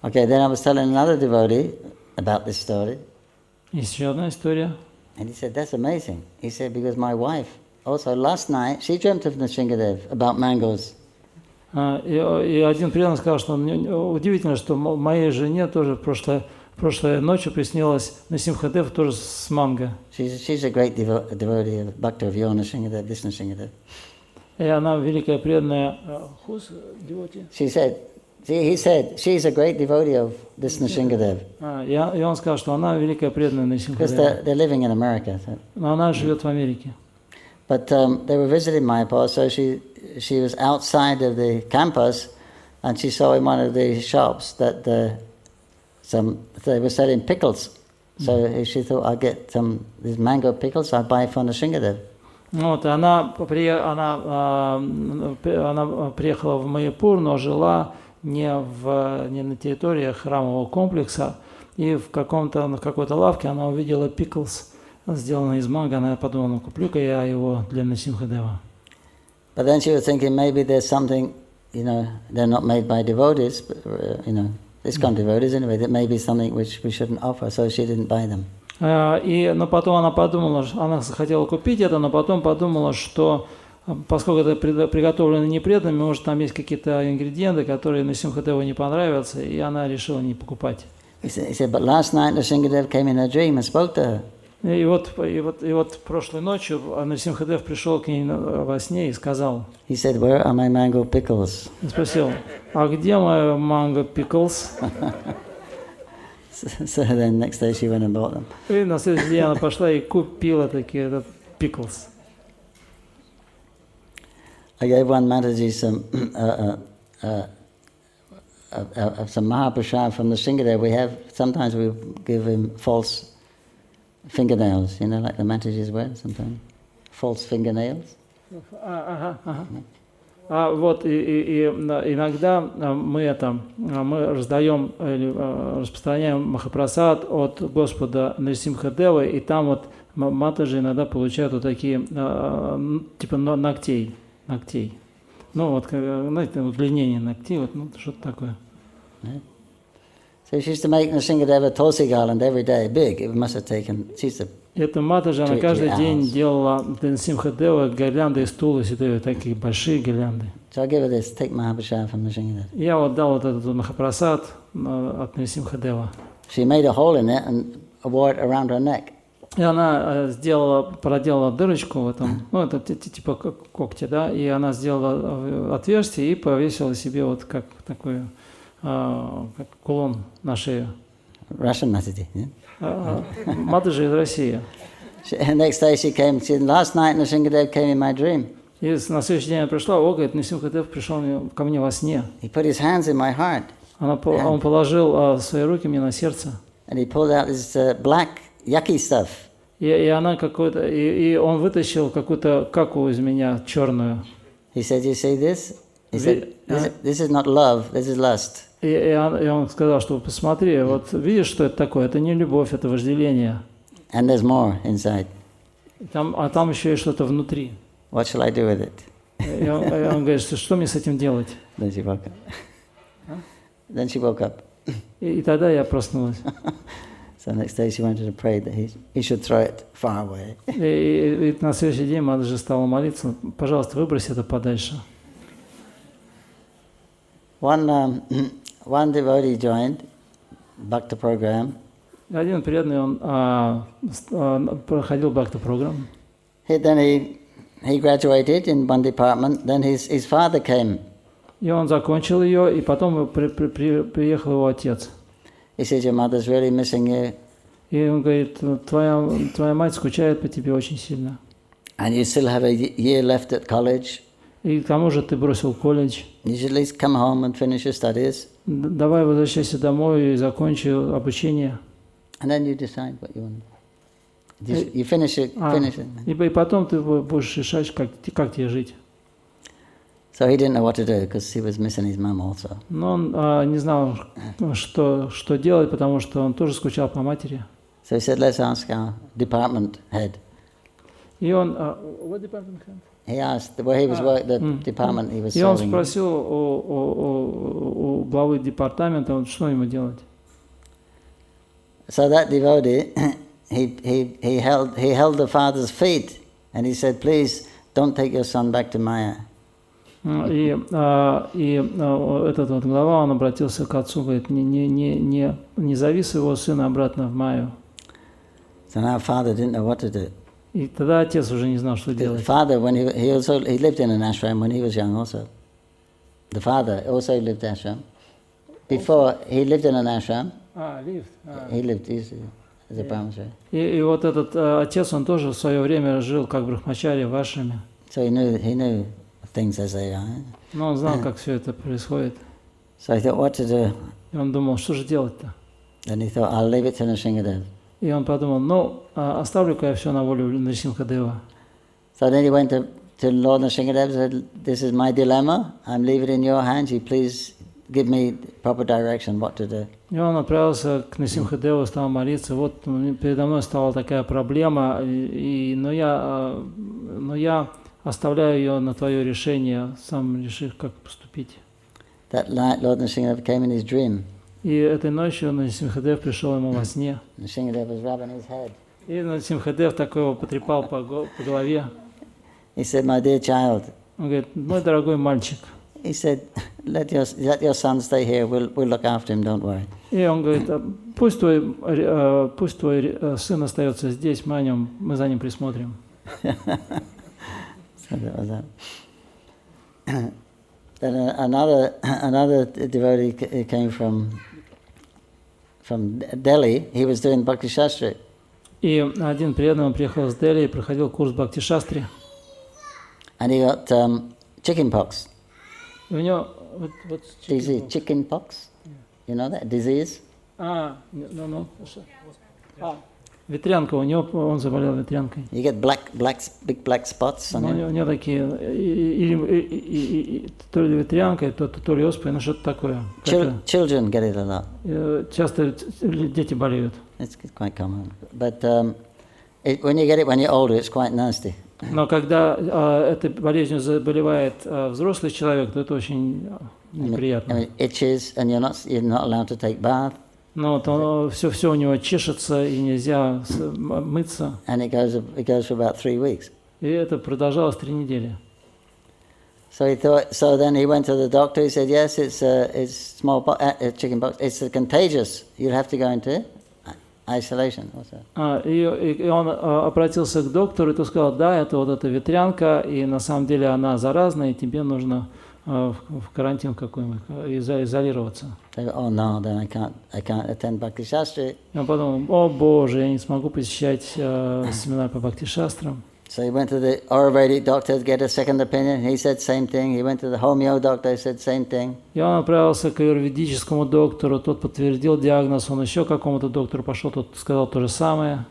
Okay, then I was telling another devotee about this story. Есть еще одна история. And he said, that's amazing. He said, because my wife also last night she dreamt of Nrsimhadev about mangoes. И один преданный сказал, что удивительно, что моей жене тоже прошлой ночью приснилось Нрсимхадев тоже с манго. She's a great devotee of Bhakta of your Nrsimhadev, this Nrsimhadev. И она великая преданная. Who's devotee? He said she's a great devotee of this Nrsimhadev. И он сказал, что она великая преданная Because Нрсимхадева. they're living in America. So. Но она живет в Америке. But they were visiting Mayapur, so she was outside of the campus, and she saw in one of the shops that they were selling pickles. So she thought, I'll get these mango pickles, I'll buy for Nrsimhadev. Вот, она приехала в Майяпур, но жила не на территории храмового комплекса, и в какой-то лавке она увидела пиклс, сделанный из манго, она подумала, ну куплю-ка я его для Нрсимхадева. But then she was thinking maybe there's something, they're not made by devotees, but, this kind of devotees anyway, that may be something which we shouldn't offer, so she didn't buy them. Но потом она подумала, она хотела купить это, но потом подумала, что поскольку это приготовлено не преданными, может там есть какие-то ингредиенты, которые Нрсимхадеву не понравятся, и она решила не покупать. He said, but last night Nrsimhadev came in a dream and spoke to her. И вот прошлой ночью Нрсимхадев пришел к ней во сне и сказал. He said, where are my mango pickles? Спросил, а где мои манго пиклс? So then next day she went and bought them. И на следующий день она пошла и купила такие пиклс. I gave one Mataji some Mahaprasad from the Nrsimhadev. Sometimes we give him false fingernails, like the Matajis wear sometimes. False fingernails. Вот и иногда мы раздаем или распространяем Махапрасад от Господа Нрсимхадева, и там вот матаджи иногда получают вот такие типа ногтей. Ну вот, знаете, удлинение ногтей, вот что-то такое. So she used to make Nrsimhadev a tulsi garland every day, big. It must have taken. Эта матаджи, она каждый день делала для Нрсимхадева гирлянды из туласи, такие большие гирлянды. So I give her this. Take Mahaprasad from Nrsimhadev. Я вот дал вот этот Махапрасад от Нрсимхадева. She made a hole in it and wore it around her neck. И она проделала дырочку в этом, это типа когти, да, и она сделала отверстие и повесила себе вот как такой, как кулон на шею. Russian Mataji, yeah? Матаджи из России. Next day she came. She said, last night Nrsimhadev came in my dream. И на следующий день она пришла, говорит, Нрсимхадев пришел ко мне во сне. He put his hands in my heart. Он положил свои руки мне на сердце. And he pulled out this black yucky stuff. И он вытащил какую-то каку из меня черную. He said, you see this? He said, this is not love, this is lust. И он сказал, что посмотри, вот видишь, что это такое? Это не любовь, это вожделение. And there's more inside. Там еще есть что-то внутри. What shall I do with it? И он говорит, что мне с этим делать? Then she woke up. Then she woke up. И тогда я проснулась. So next day she wanted to pray that he should throw it far away. И на следующий день Мададжи стала молиться, пожалуйста, выбрось это подальше. One devotee joined Bhakta program. Один преданный, он проходил Bhakta программу. Then he graduated in one department. Then his father came. И он закончил ее, и потом приехал его отец. He said, your mother's really missing you. И он говорит, твоя мать скучает по тебе очень сильно. And you still have a year left at college. И к тому же ты бросил колледж. You should at least come home and finish your studies. Давай возвращайся домой и закончи обучение. And then you decide what you want. You finish it. И потом ты будешь решать, как тебе жить. So he didn't know what to do because he was missing his mom also. Но он не знал, что делать, потому что он тоже скучал по матери. So he said, let's ask our department head. И он, what department head? He asked where he was the department he was serving. И он спросил у главы департамента, что ему делать. So that devotee, he held the father's feet and he said, please don't take your son back to Maya. И этот вот глава, он обратился к отцу, говорит, не зови своего сына обратно в Майю. So now father didn't know what to do. И тогда отец уже не знал, что The делать. father, when he lived in an ashram when he was young also. The father also lived ashram. Before he lived in an ashram. He lived as a brahmachari. И вот этот отец, он тоже в свое время жил как брахмачари в ашраме. So he knew things as they are. Но он знал, как все это происходит. So he thought, what to do? И он думал, что же делать-то? Then he thought, I'll leave it to Nrsimhadev. И он подумал, ну, оставлю-ка я все на волю Нрсимхадева. So then he went to Lord Nrsimhadev and said, this is my dilemma. I'm leaving it in your hands. You please give me proper direction what to do. И он отправился к Нрсимхадеву, стал молиться. Вот передо мной стала такая проблема, но я оставляю ее на твое решение, сам решишь, как поступить. That night, Lord Nrsimhadev came in his dream. И этой ночью Нрсимхадев пришел ему во сне. Nrsimhadev was rubbing his head. И Нрсимхадев такой его потрепал по голове. He said, my dear child. Он говорит, мой дорогой мальчик. He said, let your son stay here. We'll look after him. Don't worry. И он говорит, пусть твой сын остается здесь, мы за ним присмотрим. So that was that. Then another devotee came from Delhi. He was doing Bhakti Shastri. И один преданный, он приехал из Дели и проходил курс Бхакти Шастри. And he got chicken pox. И у него Disease, chicken pox. You know that disease? Ветрянка, у него, он заболел ветрянкой. You get big black spots on У него такие, то ли ветрянка, то ли оспа, ну что-то такое. Children get it a lot. Часто дети болеют. It's quite common. But when you get it when you're older, it's quite nasty. Но когда этой болезнью заболевает взрослый человек, то это очень неприятно. I mean, itches, and you're not allowed to take bath. Но то все у него чешется и нельзя мыться. And it goes for about 3 weeks. И это продолжалось 3 недели. So then he went to the doctor. He said, yes, it's smallpox, chicken pox. It's contagious. You'll have to go into isolation. И он обратился к доктору, и тот сказал, да, это вот эта ветрянка, и на самом деле она заразная, и тебе нужно в карантин какой-нибудь, изолироваться. Oh no, then I can't attend Bhakti Shastri. И он подумал, о Боже, я не смогу посещать семинар по Бхакти Шастрам. So he went to the Ayurvedic doctor to get a second opinion. He said same thing. He went to the homeo doctor. He said same thing. И он отправился к аюрведическому доктору, тот подтвердил диагноз, он еще к какому-то доктору пошел, тот сказал то же самое.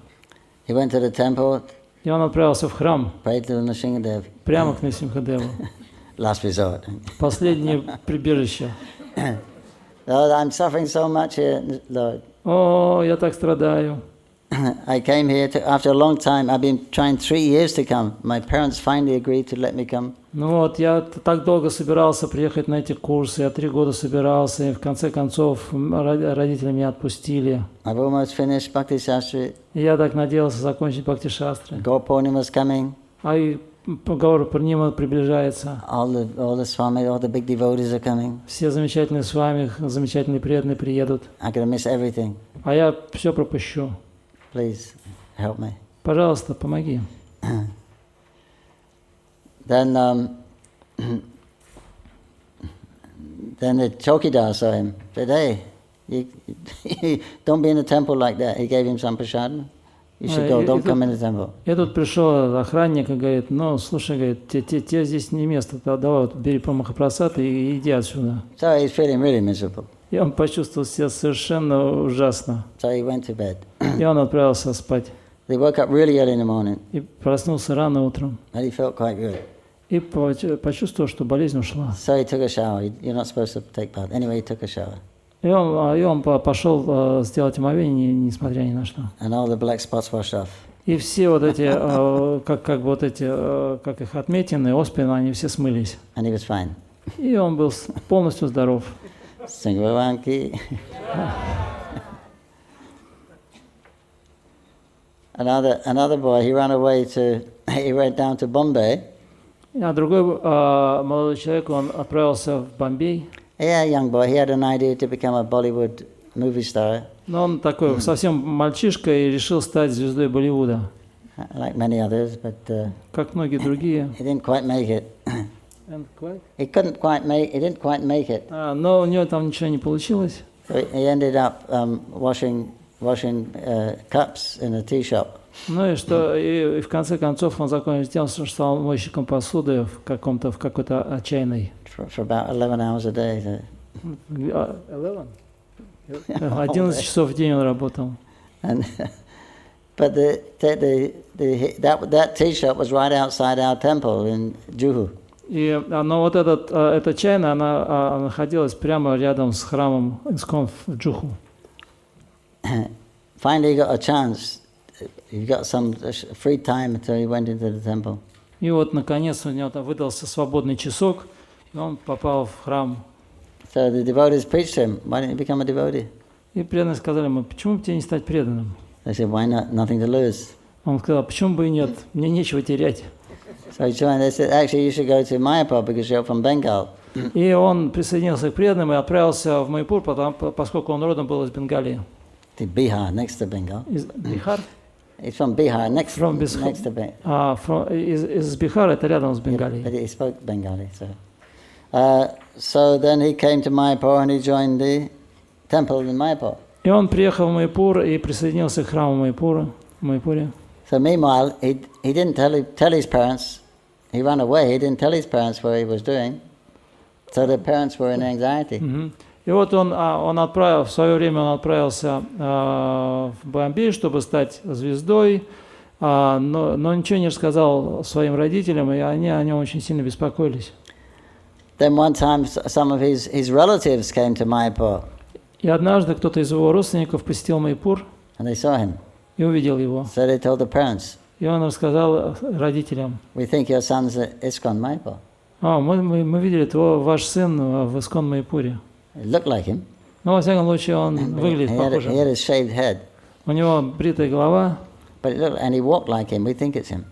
He went to the temple. И он отправился в храм, prayed to Nrsimhadev. Прямо к Нрсимхадеву. Last resort. Последнее прибежище. Lord, I'm suffering so much here, Lord. О, я так страдаю. I came here after a long time. I've been trying 3 years to come. My parents finally agreed to let me come. Ну вот, я так долго собирался приехать на эти курсы, я 3 года собирался, и в конце концов родители меня отпустили. I've almost finished Bhakti Shastri. Я так надеялся закончить Бхакти Шастры. Gaur Purnima is coming. А и Гаура Пурнима приближается. All the Swami, all the big devotees are coming. Все замечательные с вами, замечательные преданные приедут. I'm going to miss everything. А я все пропущу. Please help me. Пожалуйста, помоги. Then the chowkidar saw him. Said, hey, you don't be in the temple like that. He gave him some prasad. You should go. Don't come in the temple. И тут пришел охранник и говорит, ну, слушай, говорит, тебе здесь не место. Давай, вот, бери Махапрасад и иди отсюда. So he's feeling really miserable. И он почувствовал себя совершенно ужасно. So he went to bed. И он отправился спать. He woke up really early in the morning. И проснулся рано утром. And he felt quite good. И почувствовал, что болезнь ушла. So he took a shower. You're not supposed to take bath. Anyway, he took a shower. И он пошел сделать омовение, несмотря ни на что. And all the black spots washed off. И все вот эти, как их отметины, оспины, они все смылись. And he was fine. И он был полностью здоров. Singhavanki. Another boy, he went down to Bombay. А другой молодой человек, он отправился в Бомбей. Yeah, young boy. He had an idea to become a Bollywood movie star. Но он такой совсем мальчишка и решил стать звездой Болливуда. Like many others, but Как многие другие. he didn't quite make it. And quite? He didn't quite make it. Но у него там ничего не получилось. So he ended up washing cups in a tea shop. Ну и что, и в конце концов он закончил тем, что стал мойщиком посуды в какой-то отчаянной. For about 11 hours a day. So. 11 часов в день он работал. And but that tea shop was right outside our temple in Juhu. Но вот эта чайная, она находилась прямо рядом с храмом Искон в Джуху. Finally, he got a chance. He got some free time until he went into the temple. И вот наконец у него там выдался свободный часок, и он попал в храм. So the devotees preached to him, "Why don't you become a devotee?" И преданные сказали ему, почему бы тебе не стать преданным? They said, "Why not? Nothing to lose." Он сказал, почему бы и нет, мне нечего терять. So he joined. They said, "Actually, you should go to Mayapur because you're from Bengal." И он присоединился к преданным и отправился в Майпур, поскольку он родом был из Бенгалии. To Bihar, next to Bengal. Из Бихар? He's from Bihar, next to Bengal. Из Бихара, это рядом с Бенгалией. But he spoke Bengali, so then he came to Mayapur and he joined the temple in Mayapur. И он приехал в Майпур и присоединился к храму в Майпуре. So meanwhile, he didn't tell his parents. He ran away. He didn't tell his parents what he was doing. So the parents were in anxiety. И вот в свое время он отправился в Бомбей, чтобы стать звездой, но ничего не рассказал своим родителям, и они о нем очень сильно беспокоились. Then one time, some of his relatives came to Mayapur. И однажды кто-то из его родственников посетил Майпур and they saw him. И увидел его. So they told the parents. И он рассказал родителям. We think your son's at ISKCON Mayapur. Мы видели ваш сын в Искон Майпуре. It looked like him. Но во всяком случае он выглядит похожим. He had a shaved head. У него бритая голова. But and he walked like him. We think it's him.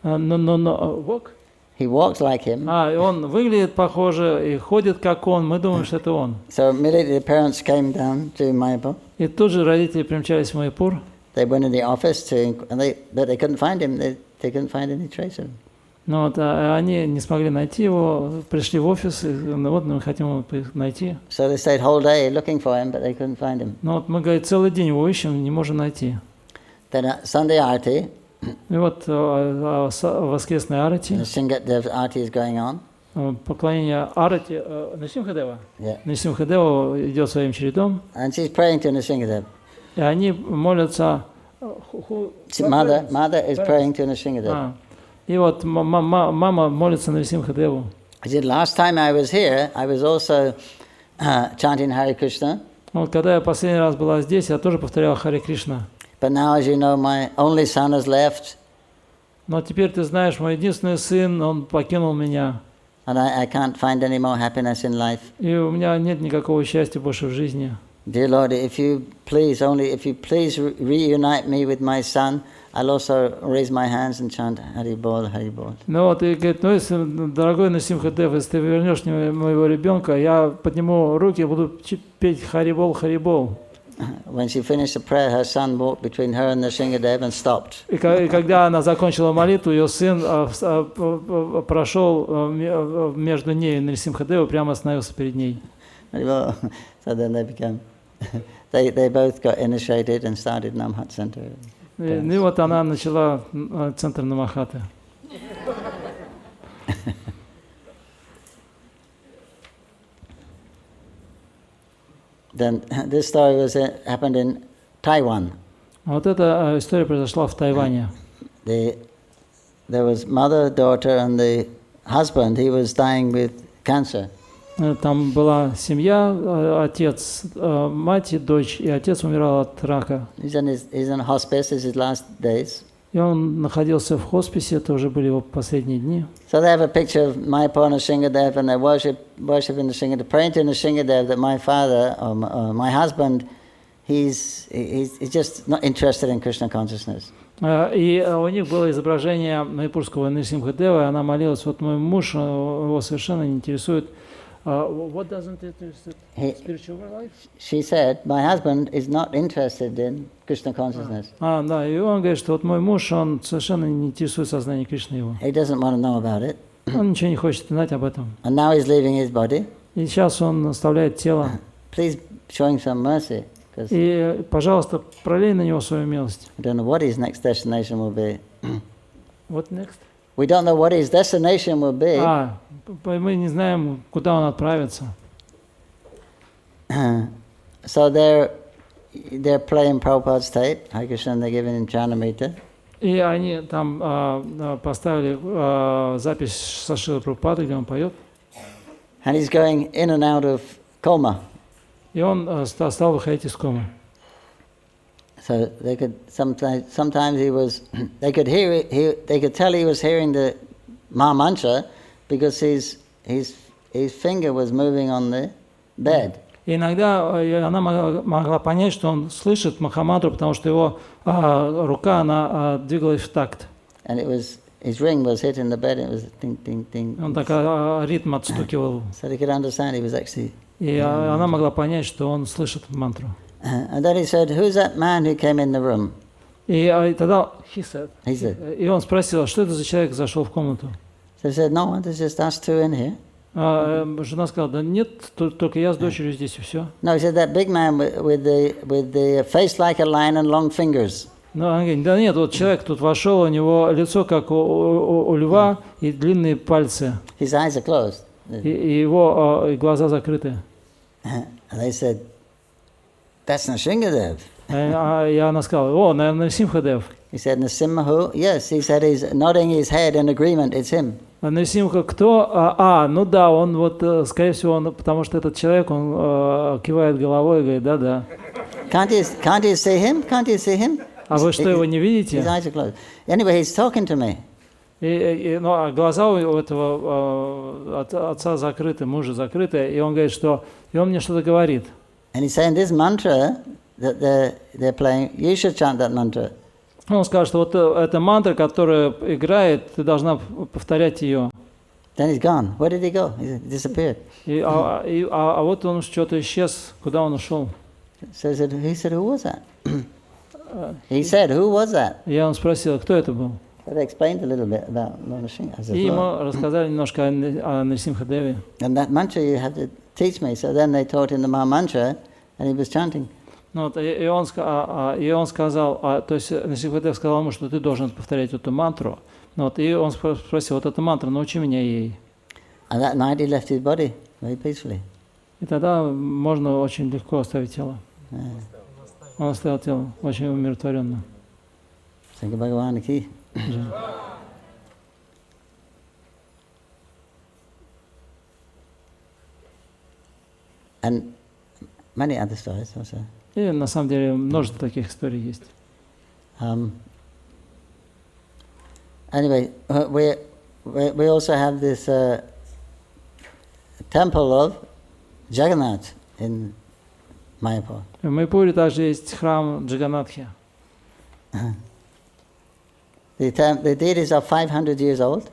Walk? He walks like him. Он выглядит похоже и ходит как он. Мы думаем, что это он. So immediately the parents came down to Mayapur. И тут же родители примчались в Майпур. They went in the office but they couldn't find him. They couldn't find any trace of him. Но вот они не смогли найти его, пришли в офис, и вот мы хотим его найти. So they stayed whole day looking for him, but they couldn't find him. Но вот мы, говорит, целый день его ищем, не можем найти. Then at Sunday Arati. И вот воскресная арати. The Shingadev's Arati is going on. Поклонение арати Нрисимхадева. Yeah. Нрисимхадева идет своим чередом. And she's praying to Nrsimhadev. И они молятся. Mother is praying to Nrsimhadev. И вот мама молится Нрисимхадеву. I said, last time I was here, I was also chanting Hare Krishna. Вот когда я последний раз была здесь, я тоже повторял Харе Кришна. But now, as you know, my only son has left. Но теперь ты знаешь, мой единственный сын, он покинул меня. And I can't find any more happiness in life. И у меня нет никакого счастья больше в жизни. Dear Lord, if you please reunite me with my son, I'll also raise my hands and chant Hari Bol, Hari Bol. Ну вот, и говорит, если, дорогой Нрисимхадев, если ты вернешь мне моего ребенка, я подниму руки и буду петь Хари Бол, Хари Бол. When she finished the prayer, her son walked between her and Nrsimhadev and stopped. И когда она закончила молитву, ее сын прошел между ней и Нрисимхадевом, прямо остановился перед ней. So then they became, they both got initiated and started Namhat Center. И вот она начала центр Намахаты. Then this story happened in Taiwan. Вот эта история произошла в Тайване. There was mother, daughter, and the husband. He was dying with cancer. Там была семья, отец, мать и дочь, и отец умирал от рака. He's in hospice. This is his last days. И он находился в хосписе, это уже были его последние дни. So they have a picture of Mayapur and Nrsimhadev, and they're worshiping Nrsimhadev, praying to Nrsimhadev that my father or my husband, he's just not interested in Krishna consciousness. И у них было изображение майпурского Нрисимхадева, и она молилась, вот мой муж, его совершенно не интересует. What doesn't interest spiritual life? She said, my husband is not interested in Krishna consciousness. Да, и он говорит, что вот мой муж, он совершенно не интересует сознание Кришны его. He doesn't want to know about it. Он ничего не хочет знать об этом. And now he's leaving his body. И сейчас он оставляет тело. Please show him some mercy. И, пожалуйста, пролей на него свою милость. We don't know what his next destination will be. What next? We don't know what his destination will be. Мы не знаем, куда он отправится. So they're playing Prabhupada's tape, Hare Krishna, and they're giving him Janamrita. И они там поставили запись со Шрилой Прабхупады, где он поет. And he's going in and out of coma. И он стал выходить из комы. So they could sometimes he was they could hear it, they could tell he was hearing the Mahamantra because his finger was moving on the bed. И иногда она могла понять, что он слышит Махамантру, потому что его рука она двигалась в такт. And it was his ring was hitting the bed. It was ding ding ding. Он так ритм отстукивал. So they could understand he was actually. И она могла понять, что он слышит мантру. And then he said, "Who's that man who came in the room?" И тогда he said. И он спросил, что это за человек зашел в комнату. So he said, "No one. There's just us two in here." Жена сказала, да нет, только я с дочерью здесь и все. No, he said that big man with the face like a lion and long fingers. Ну, он говорит, да нет, вот человек тут вошел, у него лицо как у льва и длинные пальцы. His eyes are closed. И его глаза закрыты. And they said, "That's Nrsimhadev." И она сказала, о, наверное, Нрисимхадев. He said, "Nrsimha who?" Yes, he said he's nodding his head in agreement. It's him. Нрисимха кто? Ну да, он вот, скорее всего, потому что этот человек, он кивает головой и говорит, да. Can't you see him? Can't you see him? А вы что, его не видите? His eyes are closed. Anyway, he's talking to me. А глаза у этого отца закрыты, мужа закрыты, и он говорит, что и он мне что-то говорит. And he's saying this mantra that they're playing. You should chant that mantra. Он сказал, что вот эта мантра, которая играет, ты должна повторять ее. Then he's gone. Where did he go? He disappeared. А вот он что-то исчез, куда он ушел? So he said, "Who was that?" He said, "Who was that?" Я он спросил, кто это был? But I explained a little bit about Nrsimha. И ему рассказали немножко о Нрисимхадеве. And that mantra you have to teach me. So then they taught him the Mahamantra, and he was chanting. Вот, и он сказал, то есть Нрисимхадев сказал ему, что ты должен повторять эту мантру. Вот, и он спросил, вот эта мантра, научи меня ей. And that night he left his body very peacefully. И тогда можно очень легко оставить тело. Он оставил тело очень умиротворенно. Sanka Bhagavan ki. And many other stories also. И на самом деле множество таких историй есть. Anyway, we also have this temple of Jagannath in Mayapur. В Майпуре также есть храм Джаганнатхи. The deities are 500 years old.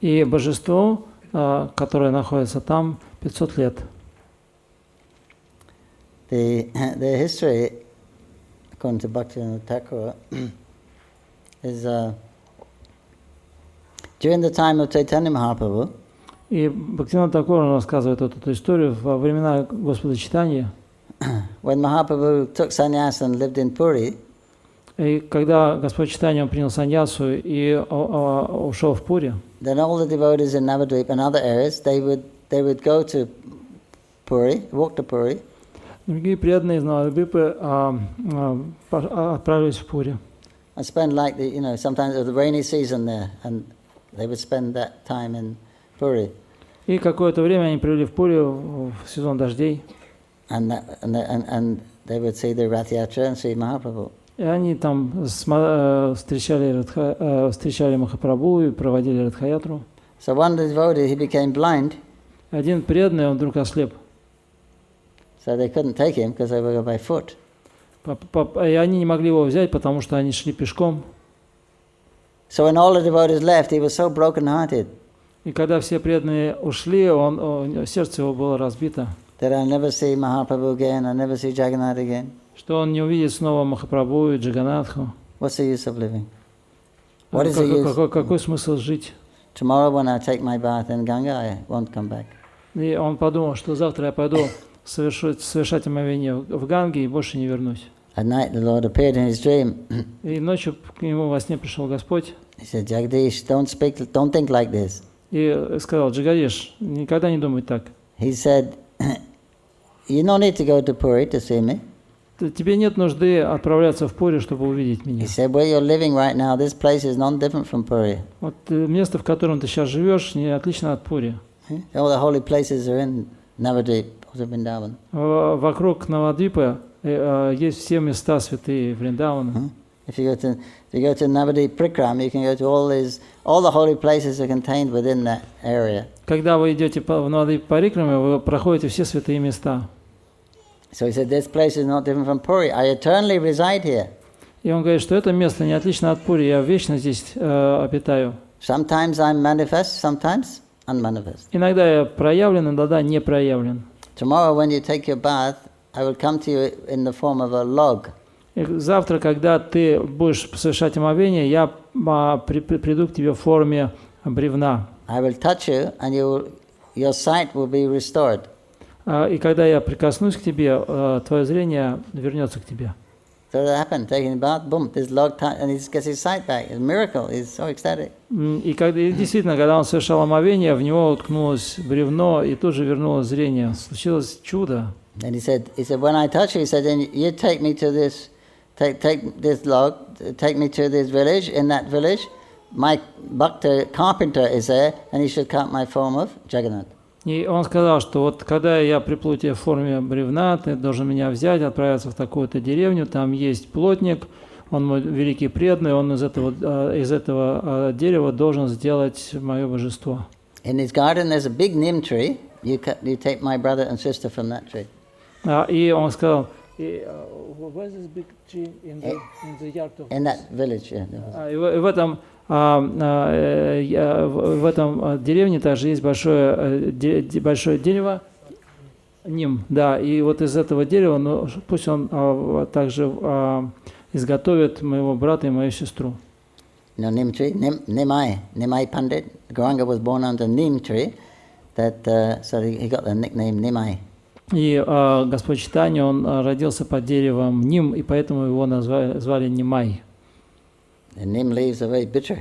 И божество, которое находится там, 500 лет. The history, according to Bhaktivinoda Thakur, is during the time of Chaitanya Mahaprabhu. И Бхактивинода Тхакур рассказывает эту историю во времена Господа Чайтаньи. When Mahaprabhu took sannyas and lived in Puri. И когда Господь Чайтанья принял саньясу и ушел в Пури. Then all the devotees in Navadvip and other areas, they would go to Puri, walk to Puri. Другие преданные из Навадвипы отправились в Пури. And spend sometimes it was the rainy season there, and they would spend that time in Puri. И какое-то время они провели в Пури в сезон дождей. And they would see the Rath Yatra and see Mahaprabhu. И они там встречали Махапрабху и проводили Радхаятру. So one devotee, he became blind. Один преданный, он вдруг ослеп. So they couldn't take him because they were by foot. И они не могли его взять, потому что они шли пешком. So when all the devotees left, he was so broken-hearted И когда все преданные ушли, сердце его было разбито, that I'll never see Mahaprabhu again, I'll never see Jagannath again. что он не увидит снова Махапрабху и Джаганатху. What's the use of living? What is the use? Какой смысл жить? Tomorrow when I take my bath in Ganga, I won't come back. И он подумал, что завтра я пойду совершать омовение в Ганге и больше не вернусь. At night the Lord appeared in his dream. И ночью к нему во сне пришел Господь He said, Jagdish, don't think like this. и сказал: Джагадиш, никогда не думай так. He said, you don't need to go to Puri to see me. Тебе нет нужды отправляться в Пури, чтобы увидеть меня. He said, where you're living right now, this place is not different from Puri. Вот место, в котором ты сейчас живешь, не отлично от Пури. All the holy places are in Navadvip, also Vrindavan. Вокруг Навадвипа есть все места святые Вриндавана. If you go to Navadvip Prikram, you can go to all the holy places are contained within that area. Когда вы идете в Навадвип Парикраме, вы проходите все святые места. So he said, this place is not different from Puri. I eternally reside here. И он говорит, что это место не отлично от Пури, я вечно здесь обитаю. Sometimes I'm manifest, sometimes unmanifest. Иногда я проявлен, иногда не проявлен. Tomorrow when you take your bath, I will come to you in the form of a log. И завтра, когда ты будешь совершать омовение, я приду к тебе в форме бревна. I will touch you and your sight will be restored. И когда я прикоснусь к тебе, твое зрение вернется к тебе. So that happened, taking a bath, boom, this log, and he gets his sight back. It's a miracle, he's so ecstatic. И действительно, когда он совершал омовение, в него уткнулось бревно, и тут же вернулось зрение. Случилось чудо. And he said, when I touch you, he said, then you take me to this, take this log, take me to this village. In that village, my bhakta carpenter is there, and he should cut my form of Jagannath. И он сказал, что вот когда я приплыву тебе в форме бревна, ты должен меня взять, отправиться в такую-то деревню, там есть плотник, он мой великий преданный, он из этого дерева должен сделать мое божество. In his garden there's a big neem tree. You take my brother and sister from that tree. И он сказал, where's this big tree in the yard of... In that village, yeah. И в этом деревне также есть большое дерево, ним, да, и вот из этого дерева, ну, пусть он также изготовит моего брата и мою сестру. No, neem tree, Nimai Pandit. Gauranga was born under neem tree, so he got the nickname Nimai. И Господь Чайтанья, он родился под деревом Ним, и поэтому его звали Нимай. The neem leaves are very bitter.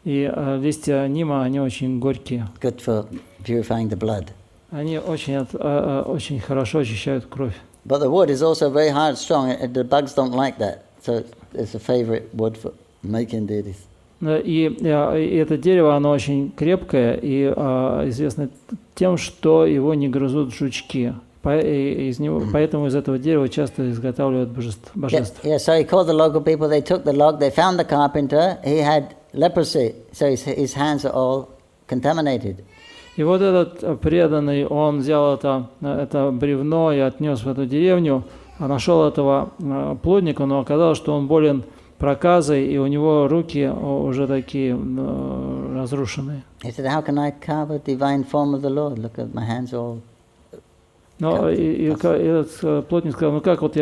И листья Нима, они очень горькие. Good for purifying the blood. Они очень хорошо очищают кровь. But the wood is also very hard, strong. The bugs don't like that, so it's a favorite wood for making deities. И это дерево, оно очень крепкое и известно тем, что его не грызут жучки. Поэтому из этого дерева часто изготавливают божеств. Yeah, so he called the local people, they took the log, they found the carpenter, he had leprosy, so his hands are all contaminated. И вот этот преданный, он взял это бревно и отнес в эту деревню, а нашел этого плотника, но оказалось, что он болен проказой, и у него руки уже такие разрушенные. He said, how can I carve a divine form of the Lord? Look at my hands all. Но и этот плотник сказал, ну как вот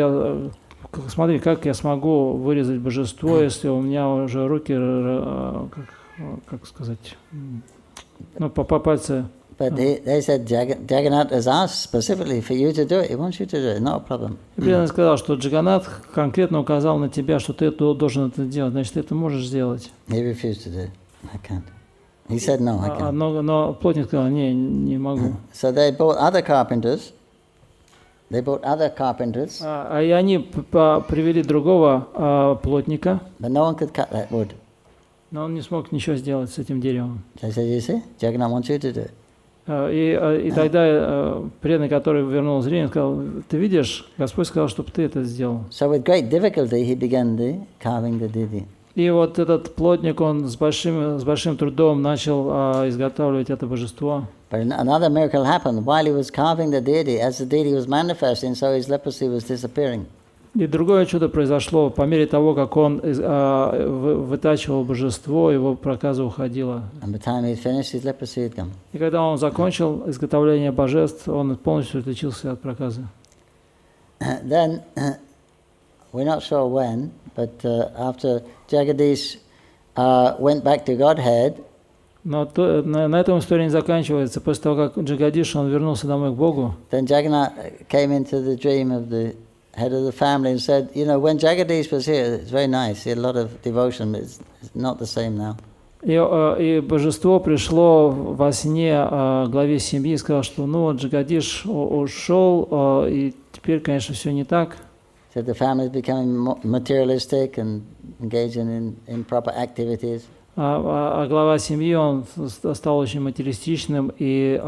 смотри, как я смогу вырезать божество, если у меня уже руки, как сказать, ну по пальце. But they said Jagannath has asked specifically for you to do it. He wants you to do it. No problem. И преданный сказал, что Джаганнат конкретно указал на тебя, что ты должен это делать, значит, ты это можешь сделать. He refused to do it. I can't. He said no, I can't. Но плотник сказал, не могу. So they bought other carpenters. И они привели другого плотника. But no one could cut that wood. Но он не смог ничего сделать с этим деревом. So they said, you see, Jagannath wants you to do it. И тогда преданный, который вернул зрение, сказал, ты видишь, Господь сказал, чтобы ты это сделал. So with great difficulty he began carving the deity. И вот этот плотник, он с большим трудом начал изготавливать это божество. But another miracle happened. While he was carving the deity, as the deity was manifesting, so his leprosy was disappearing. И другое чудо произошло по мере того, как он вытачивал божество, его проказа уходила. And by the time he'd finished, his leprosy had gone. И когда он закончил изготовление божеств, он полностью отличился от проказы. Then, we're not sure when, but after Jagadish went back to Godhead, Но на этом история не заканчивается. После того, как Джагадиш, он вернулся домой к Богу, then Jagannath came into the dream of the head of the family and said, you know, when Jagadish was here, it's very nice, he had a lot of devotion, but it's not the same now. И божество пришло во сне главе семьи и сказал, что ну вот Джагадиш ушел, и теперь, конечно, все не так. So the family is becoming materialistic and engaging in improper activities. А глава семьи, он стал очень материалистичным и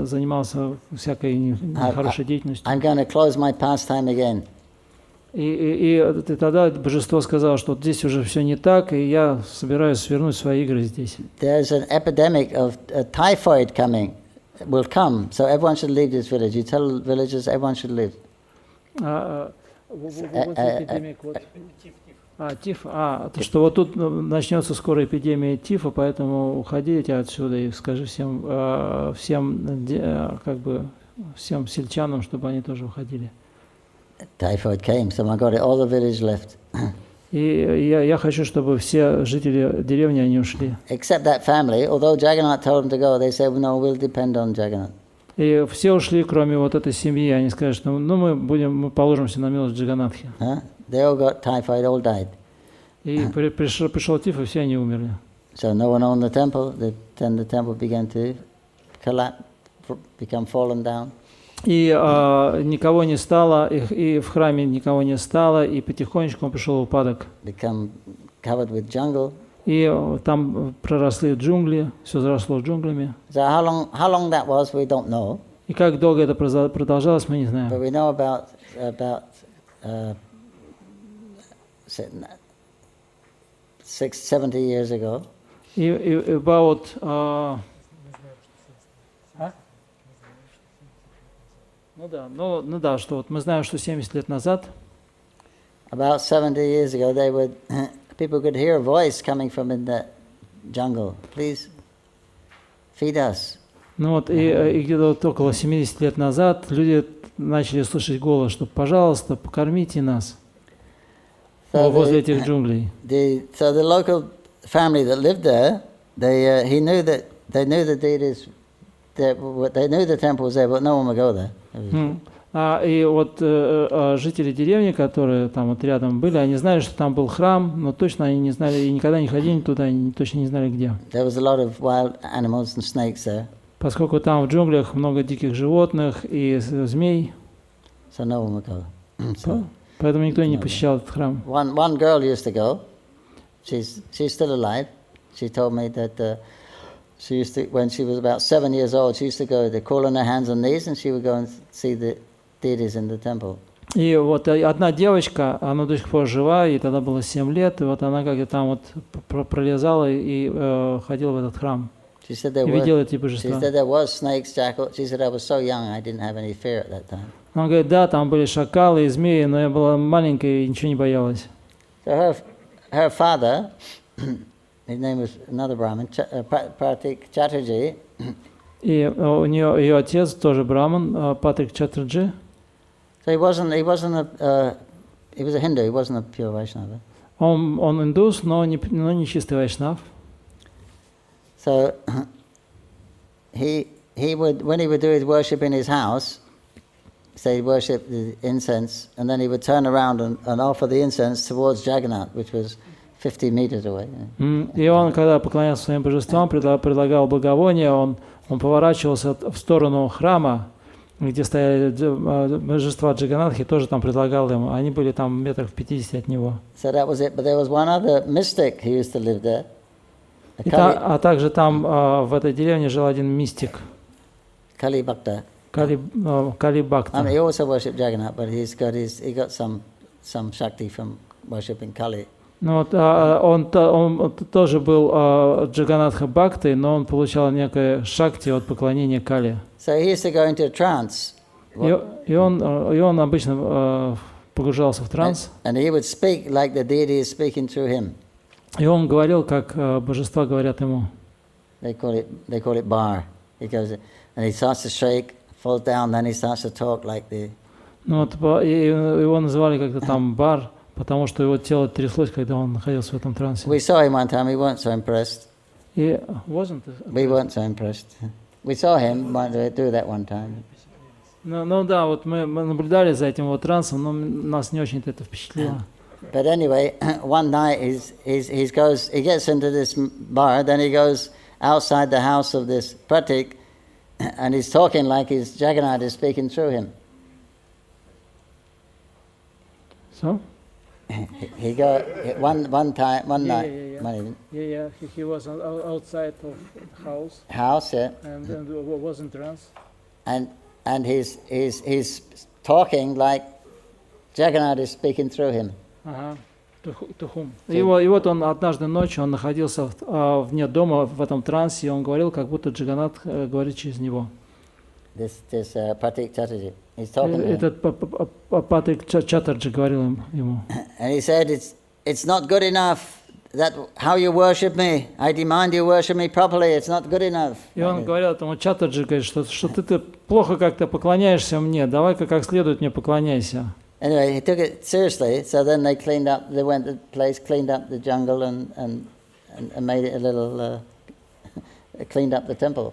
занимался всякой нехорошей деятельностью. I'm going to close my pastime again. И тогда божество сказало, что здесь уже все не так, и я собираюсь свернуть свои игры здесь. There's an epidemic of typhoid will come, so everyone should leave this village. You tell villagers everyone should leave. Тиф. То, что вот тут начнется скоро эпидемия тифа, поэтому уходите отсюда и скажи всем сельчанам, чтобы они тоже уходили. Typhoid came, so my God, all the village left. И я хочу, чтобы все жители деревни, они ушли. Except that family, although Jagannath told them to go, they said, no, we'll depend on Jagannath. И все ушли, кроме вот этой семьи, они сказали, что ну, мы положимся на милость Джаганнатхи. They all got typhoid, all died. И пришел тиф, и все они умерли. So no one owned the temple. Then the temple began to collapse, become fallen down. И никого не стало, и в храме никого не стало, и потихонечку он пришел в упадок. Become covered with jungle. И там проросли джунгли, все заросло джунглями. So how long that was, we don't know. И как долго это продолжалось, мы не знаем. But we know about 70 years ago. И about ну да, что вот мы знаем, что 70 лет назад. About 70 years ago, people could hear a voice coming from in the jungle. Please feed us. Ну вот и где-то вот около 70 лет назад люди начали слышать голос, что, пожалуйста, покормите нас возле этих джунглей. So the local family that lived there, they knew the deities. They knew the temple was there, but no one would go there. И вот жители деревни, которые там вот рядом были, они знали, что там был храм, но точно они не знали и никогда не ходили туда, они точно не знали где. There was a lot of wild animals and snakes there. Поскольку там в джунглях много диких животных и змей, so no one would go. Поэтому никто не посещал этот храм. One girl used to go. She's still alive. She told me that she used to, when she was about 7 years old, she used to go to crawl on her hands and knees, and she would go and see the deities in the temple. И вот одна девочка, она до сих пор жива, ей тогда было 7 лет, и вот она как-то там вот пролезала и ходила в этот храм. She said there was snakes, jackal. She said I was so young, I didn't have any fear at that time. Он говорит, да, там были шакалы и змеи, но я была маленькая и ничего не боялась. So her father, his name was another Brahmin, Pratik Chatterjee. И у нее ее отец тоже браман, Патрик Чаттерджи. So he was a Hindu. He wasn't a pure Vaishnava. Он индус, но не чистый вайшнав. So he would, when he would do his worship in his house, say he worshipped the incense, and then he would turn around and offer the incense towards Jagannath, which was 50 meters away. И он, когда поклонялся своим божествам, предлагал благовоние, он поворачивался в сторону храма, где стояли божества Джаганнатхи, тоже там предлагал им. Они были там метров 50 от него. So that was it. But there was one other mystic who used to live there. А также там в этой деревне жил один мистик. Kali Bhakta. Кали Бхакта. He also worshipped Jagannath, but he got some shakti from worshipping Kali. Ну вот он тоже был Джаганнатха Бхактой, но он получал некое шакти от поклонения Кали. So he used to go into a trance И он обычно погружался в транс. And he would speak like the deity is speaking through him. И он говорил, как божества говорят ему. They call it bar. He goes and he starts to shake, falls down, then he starts to talk like the. Ну вот его называли как-то там бар, потому что его тело тряслось, когда он находился в этом трансе. We saw him one time. We weren't so impressed. We weren't so impressed. We saw him do that one time. Ну да, вот мы наблюдали за этим вот трансом, но нас не очень это впечатлило. But anyway, one night he gets into this bar, then he goes outside the house of this pratik, and he's talking like his Jagannath is speaking through him. So? He one night. Yeah. He was outside of the house. House, yeah. And was in trance. And he's talking like Jagannath is speaking through him. Ага. To whom? И вот он однажды ночью он находился вне дома в этом трансе, и он говорил, как будто Джаганнат говорит через него. This Pratik Chatterjee. He's talking. Этот Патрик Чаттерджи говорил ему. And he said, it's not good enough that how you worship me. I demand you worship me properly. It's not good enough. И он говорил этому Чаттерджи, говорит, что ты плохо как-то поклоняешься мне. Давай-ка как следует мне поклоняйся. Anyway, he took it seriously. So then they went to the place, cleaned up the jungle, and made it a little. Cleaned up the temple.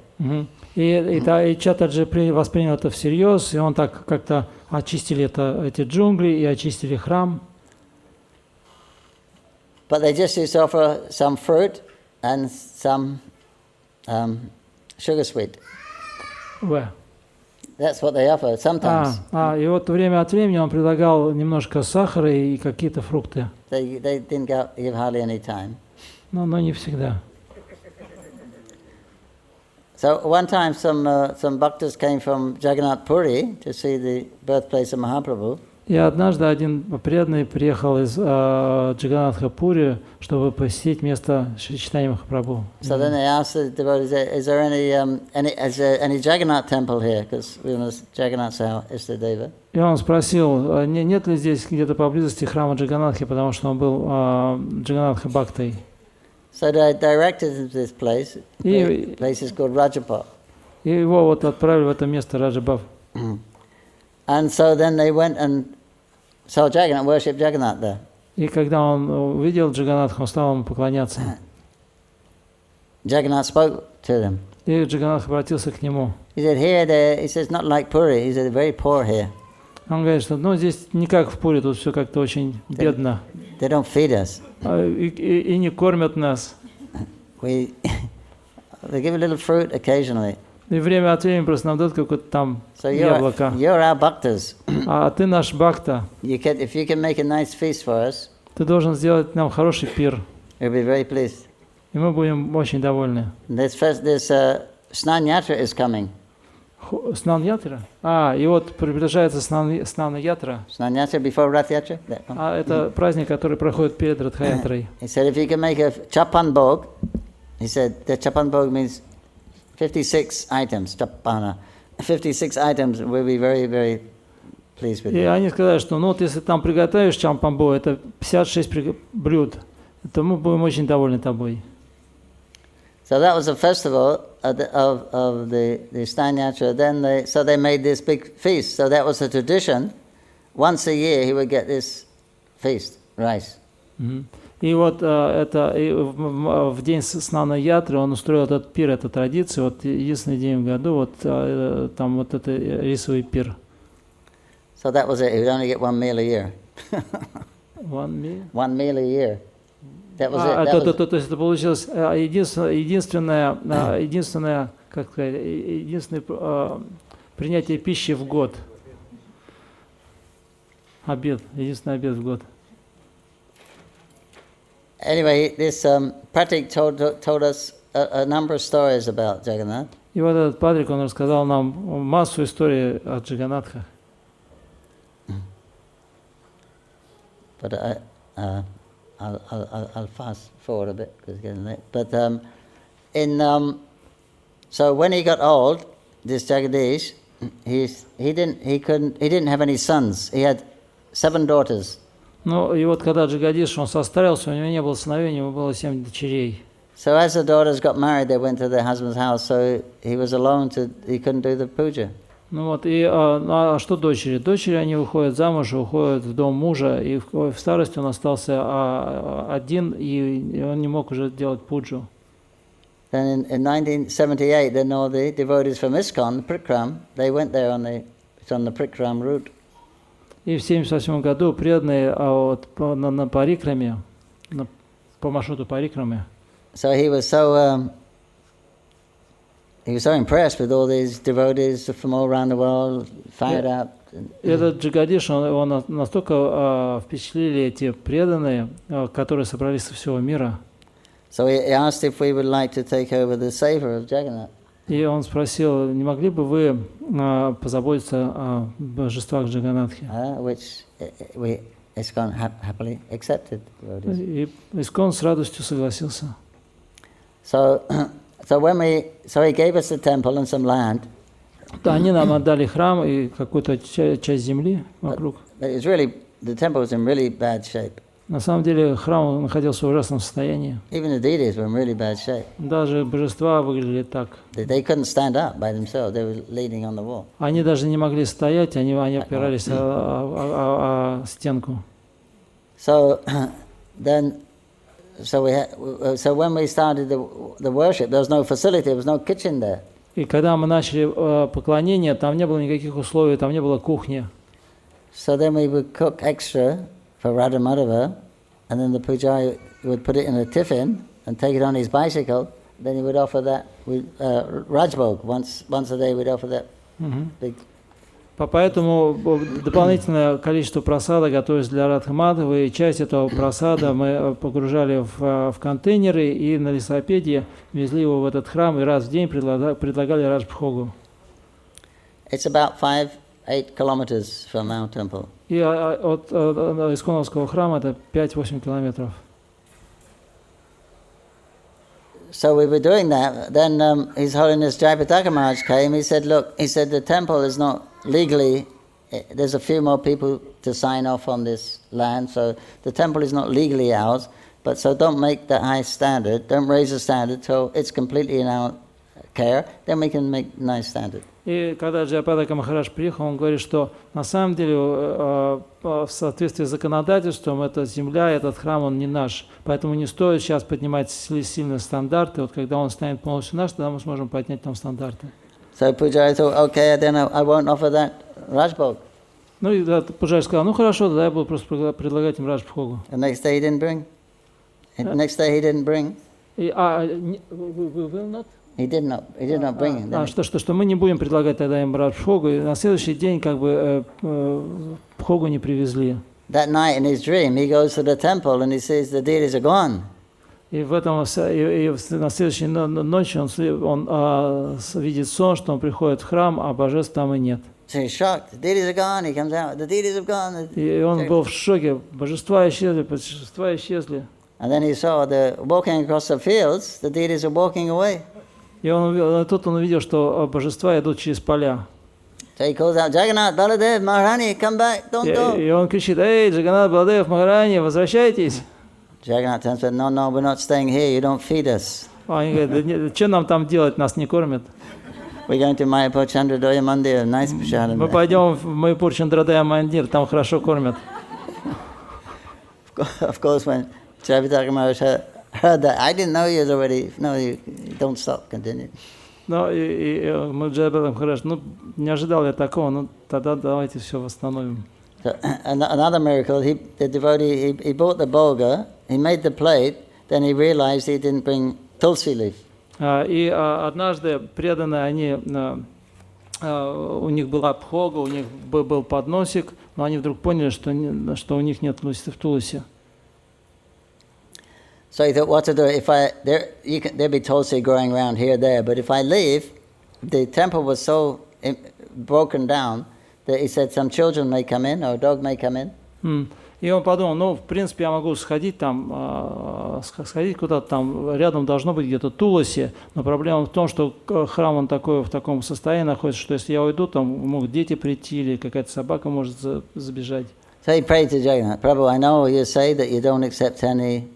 И Чаттерджи воспринял это всерьез, и он так как-то очистили эти джунгли и очистили храм. But they just used to offer some fruit and some sugar sweet. Where? That's what they offer sometimes. И вот время от времени он предлагал немножко сахара и какие-то фрукты. They didn't give hardly any time. Но не всегда. So one time some bhaktas came from Jagannath Puri to see the birthplace of Mahaprabhu. И однажды один преданный приехал из Джаганнатха Пури, чтобы посетить место читания Махапрабху. So then they asked the devotees, is there any Jagannath temple here? Because we know Jagannath's our Istadeva. И он спросил, нет ли здесь где-то поблизости храма Джаганнатхи, потому что он был Джаганнатха Бхактой. So they directed him to this place. The place is called Rajabhat. И его вот отправили в это место Раджабхав. And so then they went and saw Jagannath, worship Jagannath there. И когда он увидел Джаганнатха, он стал ему поклоняться. Jagannath spoke to them. И Джаганнатх обратился к нему. He said, here, he says, not like Puri. He said, very poor here. Он говорит, что здесь не как в Пури, тут все как-то очень бедно. They don't feed us. И не кормят нас. They give a little fruit occasionally. И время от времени просто нам дают какое-то там яблоко. You're our bhaktas. А ты наш бхакта. If you can make a nice feast for us, ты должен сделать нам хороший пир. We'll be very pleased. И мы будем очень довольны. This Snan Yatra is coming. Снан Ятра? И вот приближается Снан Ятра. Snan Yatra before Rath Yatra? Это праздник, который проходит перед Радха-ятрой. He said if you can make a chapan bhog, he said the chapan bhog means 56 items, chapana. 56 items, we'll be very, very pleased with you. И они сказали, что вот если там приготовишь чампамбо, это 56 блюд, то мы будем очень довольны тобой. So that was a festival of the Snan Yatra. Then they made this big feast. So that was a tradition. Once a year he would get this feast, rice. И вот в день Снана Ятры он устроил этот пир, эту традицию. Вот единственный день в году, вот там вот это рисовый пир. So that was it. He would only get one meal a year. One meal? One meal a year. That was it. То есть это получилось единственное, как сказать, единственное принятие пищи в год. Обед, единственный обед в год. Anyway, this Pratik told us a number of stories about Jagannath. И вот этот Патрик, он рассказал нам массу историй о Джаганнатхах. But I'll fast forward a bit because it's getting late. But so when he got old, this Jagadish, he didn't have any sons. He had 7 daughters. Ну, и вот когда Джагадиш, он состарился, у него не было сыновей, у него было 7 дочерей. So as the daughters got married, they went to their husband's house, so he was alone, he couldn't do the puja. Ну вот, и что дочери? Дочери, они выходят замуж, уходят в дом мужа, и в старости он остался один, и он не мог уже делать пуджу. Then in 1978, then all the devotees from ISKCON, Prikram, they went there on the Prikram route. И в 1978 году преданные на парикраме, по маршруту парикраме. So he was so impressed with all these devotees from all around the world, fired up. Этот Джагадиш, он настолько впечатлили эти преданные, которые собрались со всего мира. So he asked if we would like to take over the savor of Jagannath. И он спросил, не могли бы вы позаботиться о божествах Джаганнатхи? Which ISKCON happily accepted. И ISKCON с радостью согласился. So he gave us the temple and some land. Да, они нам отдали храм и какую-то часть земли вокруг. But it's really, the temple was in really bad shape. На самом деле храм находился в ужасном состоянии. Even the deities were in really bad shape. Даже божества выглядели так. They couldn't stand up by themselves. They were leaning on the wall. Они даже не могли стоять, они опирались о стенку. So when we started the worship, there was no facility, there was no kitchen there. И когда мы начали поклонение, там не было никаких условий, там не было кухни. So then we would cook extra for Radha Madhava, and then the pujari would put it in a tiffin and take it on his bicycle. Then he would offer that with Rajbhog. Once a day we'd offer that big. Поэтому дополнительное количество прасада готовилось для Радхи Мадхавы, и часть этого прасада мы погружали в контейнеры и на велосипеде везли его в этот храм, и раз в день предлагали Раджбхогу. It's about 5-8 kilometers from our temple. И от Исконовского храма это 5-8 километров. So we were doing that. Then His Holiness Jayapataka Maharaj came. He said, "Look," he said, "the temple is not legally. There's a few more people to sign off on this land, so the temple is not legally ours. But so don't make the high standard. Don't raise the standard till it's completely in our care. Then we can make nice standard." И когда Джайапатака Махарадж приехал, он говорит, что на самом деле в соответствии с законодательством эта земля, этот храм, он не наш. Поэтому не стоит сейчас поднимать сильно стандарты. Вот когда он станет полностью наш, тогда мы сможем поднять там стандарты. So Pujari thought, okay, then I won't offer that Rajbhog. Ну и Пуджари сказал, ну хорошо, тогда я буду просто предлагать им Раджбхогу. The next day he didn't bring. Next day he didn't bring. We will not? He did not bring it. Что мы не будем предлагать тогда им Раджбхогу, и на следующий день как бы Бхогу не привезли. That night in his dream, he goes to the temple and he says the deities are gone. И на следующей ночи он видит сон, что он приходит в храм, а божеств там и нет. So he's shocked. The deities are gone. He comes out. The deities have gone. И он был в шоке. Божества исчезли, божества исчезли. And then he saw walking across the fields. The deities are walking away. И тут он увидел, что божества идут через поля. So he calls out, Jagannath, Baladev, Maharani, come back, don't go. И он кричит, эй, Джаганнат, Баладев, Махарани, возвращайтесь. Jagannath turns and said, no, we're not staying here, you don't feed us. Они говорят, что нам там делать, нас не кормят. We're going to Mayapur Chandradaya Mandir, nice prasadam. Мы пойдем в Майяпур Чандрадая Мандир, там хорошо кормят. Of course, when Jayapataka Maharaj heard that, I didn't know you was already, no, you don't stop, continue. Ну, и мы Джайапатака Махарадж, не ожидал я такого, ну, тогда давайте все восстановим. So, another miracle, the devotee, he bought the bhoga, he made the plate, then he realized he didn't bring tulsi leaf. И однажды преданные, они, у них была бхога, у них был подносик, но они вдруг поняли, что у них нет листьев тулси. So he thought, what to do? There'd be tulsi growing around here, there, but if I leave, the temple was so broken down that he said some children may come in or a dog may come in. И он подумал, ну, в принципе, я могу сходить там, сходить куда-то там, рядом должно быть где-то Туласи, но проблема в том, что храм он такой, в таком состоянии находится, что если я уйду, там могут дети прийти или какая-то собака может забежать. So he prayed to Jagannath, Prabhu, I know you say that you don't accept any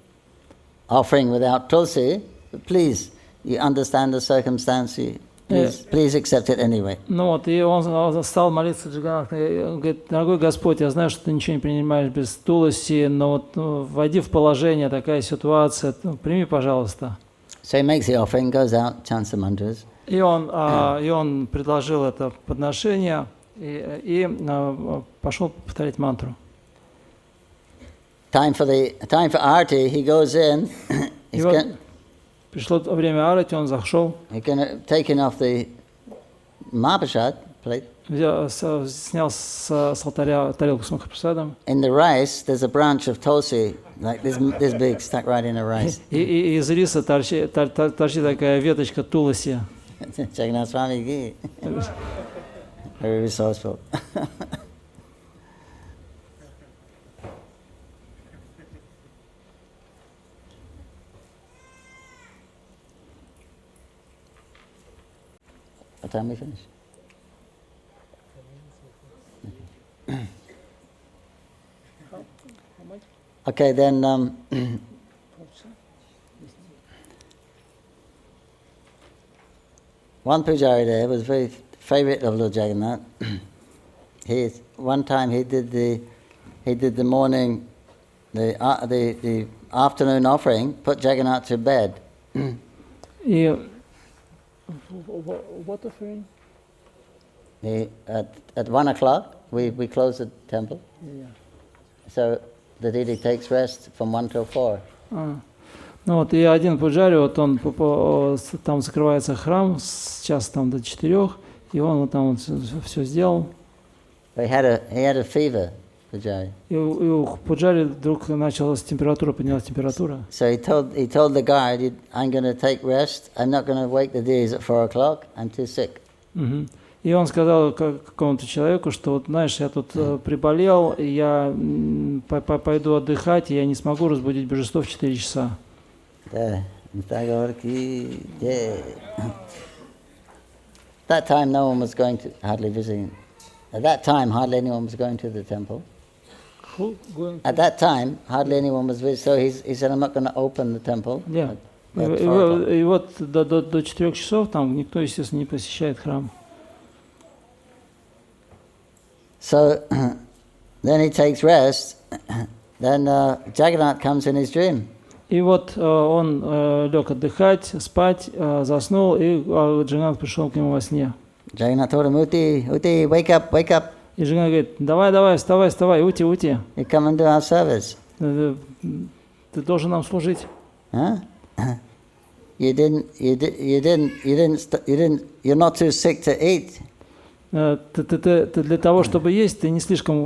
offering without tulsi, but please, you understand the circumstance, please accept it anyway. Ну вот, и он стал молиться Джаганнатху, он говорит, дорогой Господь, я знаю, что ты ничего не принимаешь без туласи, но вот вводи в положение, такая ситуация, прими, пожалуйста. So he makes the offering, goes out, chants the mantras. И он предложил это подношение и пошел повторять мантру. Time for arati, he goes in. Пришло время арати, он зашел. Taking off the Mahaprasad plate. Снял с алтаря тарелку с Махапрасадом. In the rice, there's a branch of tulsi, like this big, stuck right in the rice. И из риса торчит такая веточка туласи. Jagannath Swami gi. Very resourceful. What time we finish? Okay, then one pujari there was very favorite of Lord Jagannath. One time he did the morning, the afternoon offering, put Jagannath to bed. What offering? At 1 o'clock we close the temple. Yeah. So the deity takes rest from 1 till 4. Ну вот, и один пуджари, вот он, там закрывается храм с часа там до 4, и он вот там вот все сделал. He had a fever, pujari. И у пуджари вдруг началась температура, поднялась температура. So he told the guard, I'm going to take rest. I'm not going to wake the deities at 4 o'clock. I'm too sick. И он сказал какому-то человеку, что вот знаешь, я тут приболел, и я пойду отдыхать, и я не смогу разбудить божество в 4 часа. That time no one was going to hardly visiting. At that time hardly anyone was going to the temple. At that time hardly anyone was visiting. So he said, I'm not going to open the temple. Yeah. И вот до 4 часов там никто, естественно, не посещает храм. So then he takes rest. Then Jagannath comes in his dream. И вот он лег отдыхать, спать, заснул, и Джаганнат пришел к нему во сне. Jagannath told him, Uti, wake up. И Джаганнат говорит, давай, вставай, Ути. You come and do our service. Ты должен нам служить. Huh? You're not too sick to eat. Ты для того, чтобы есть, ты не слишком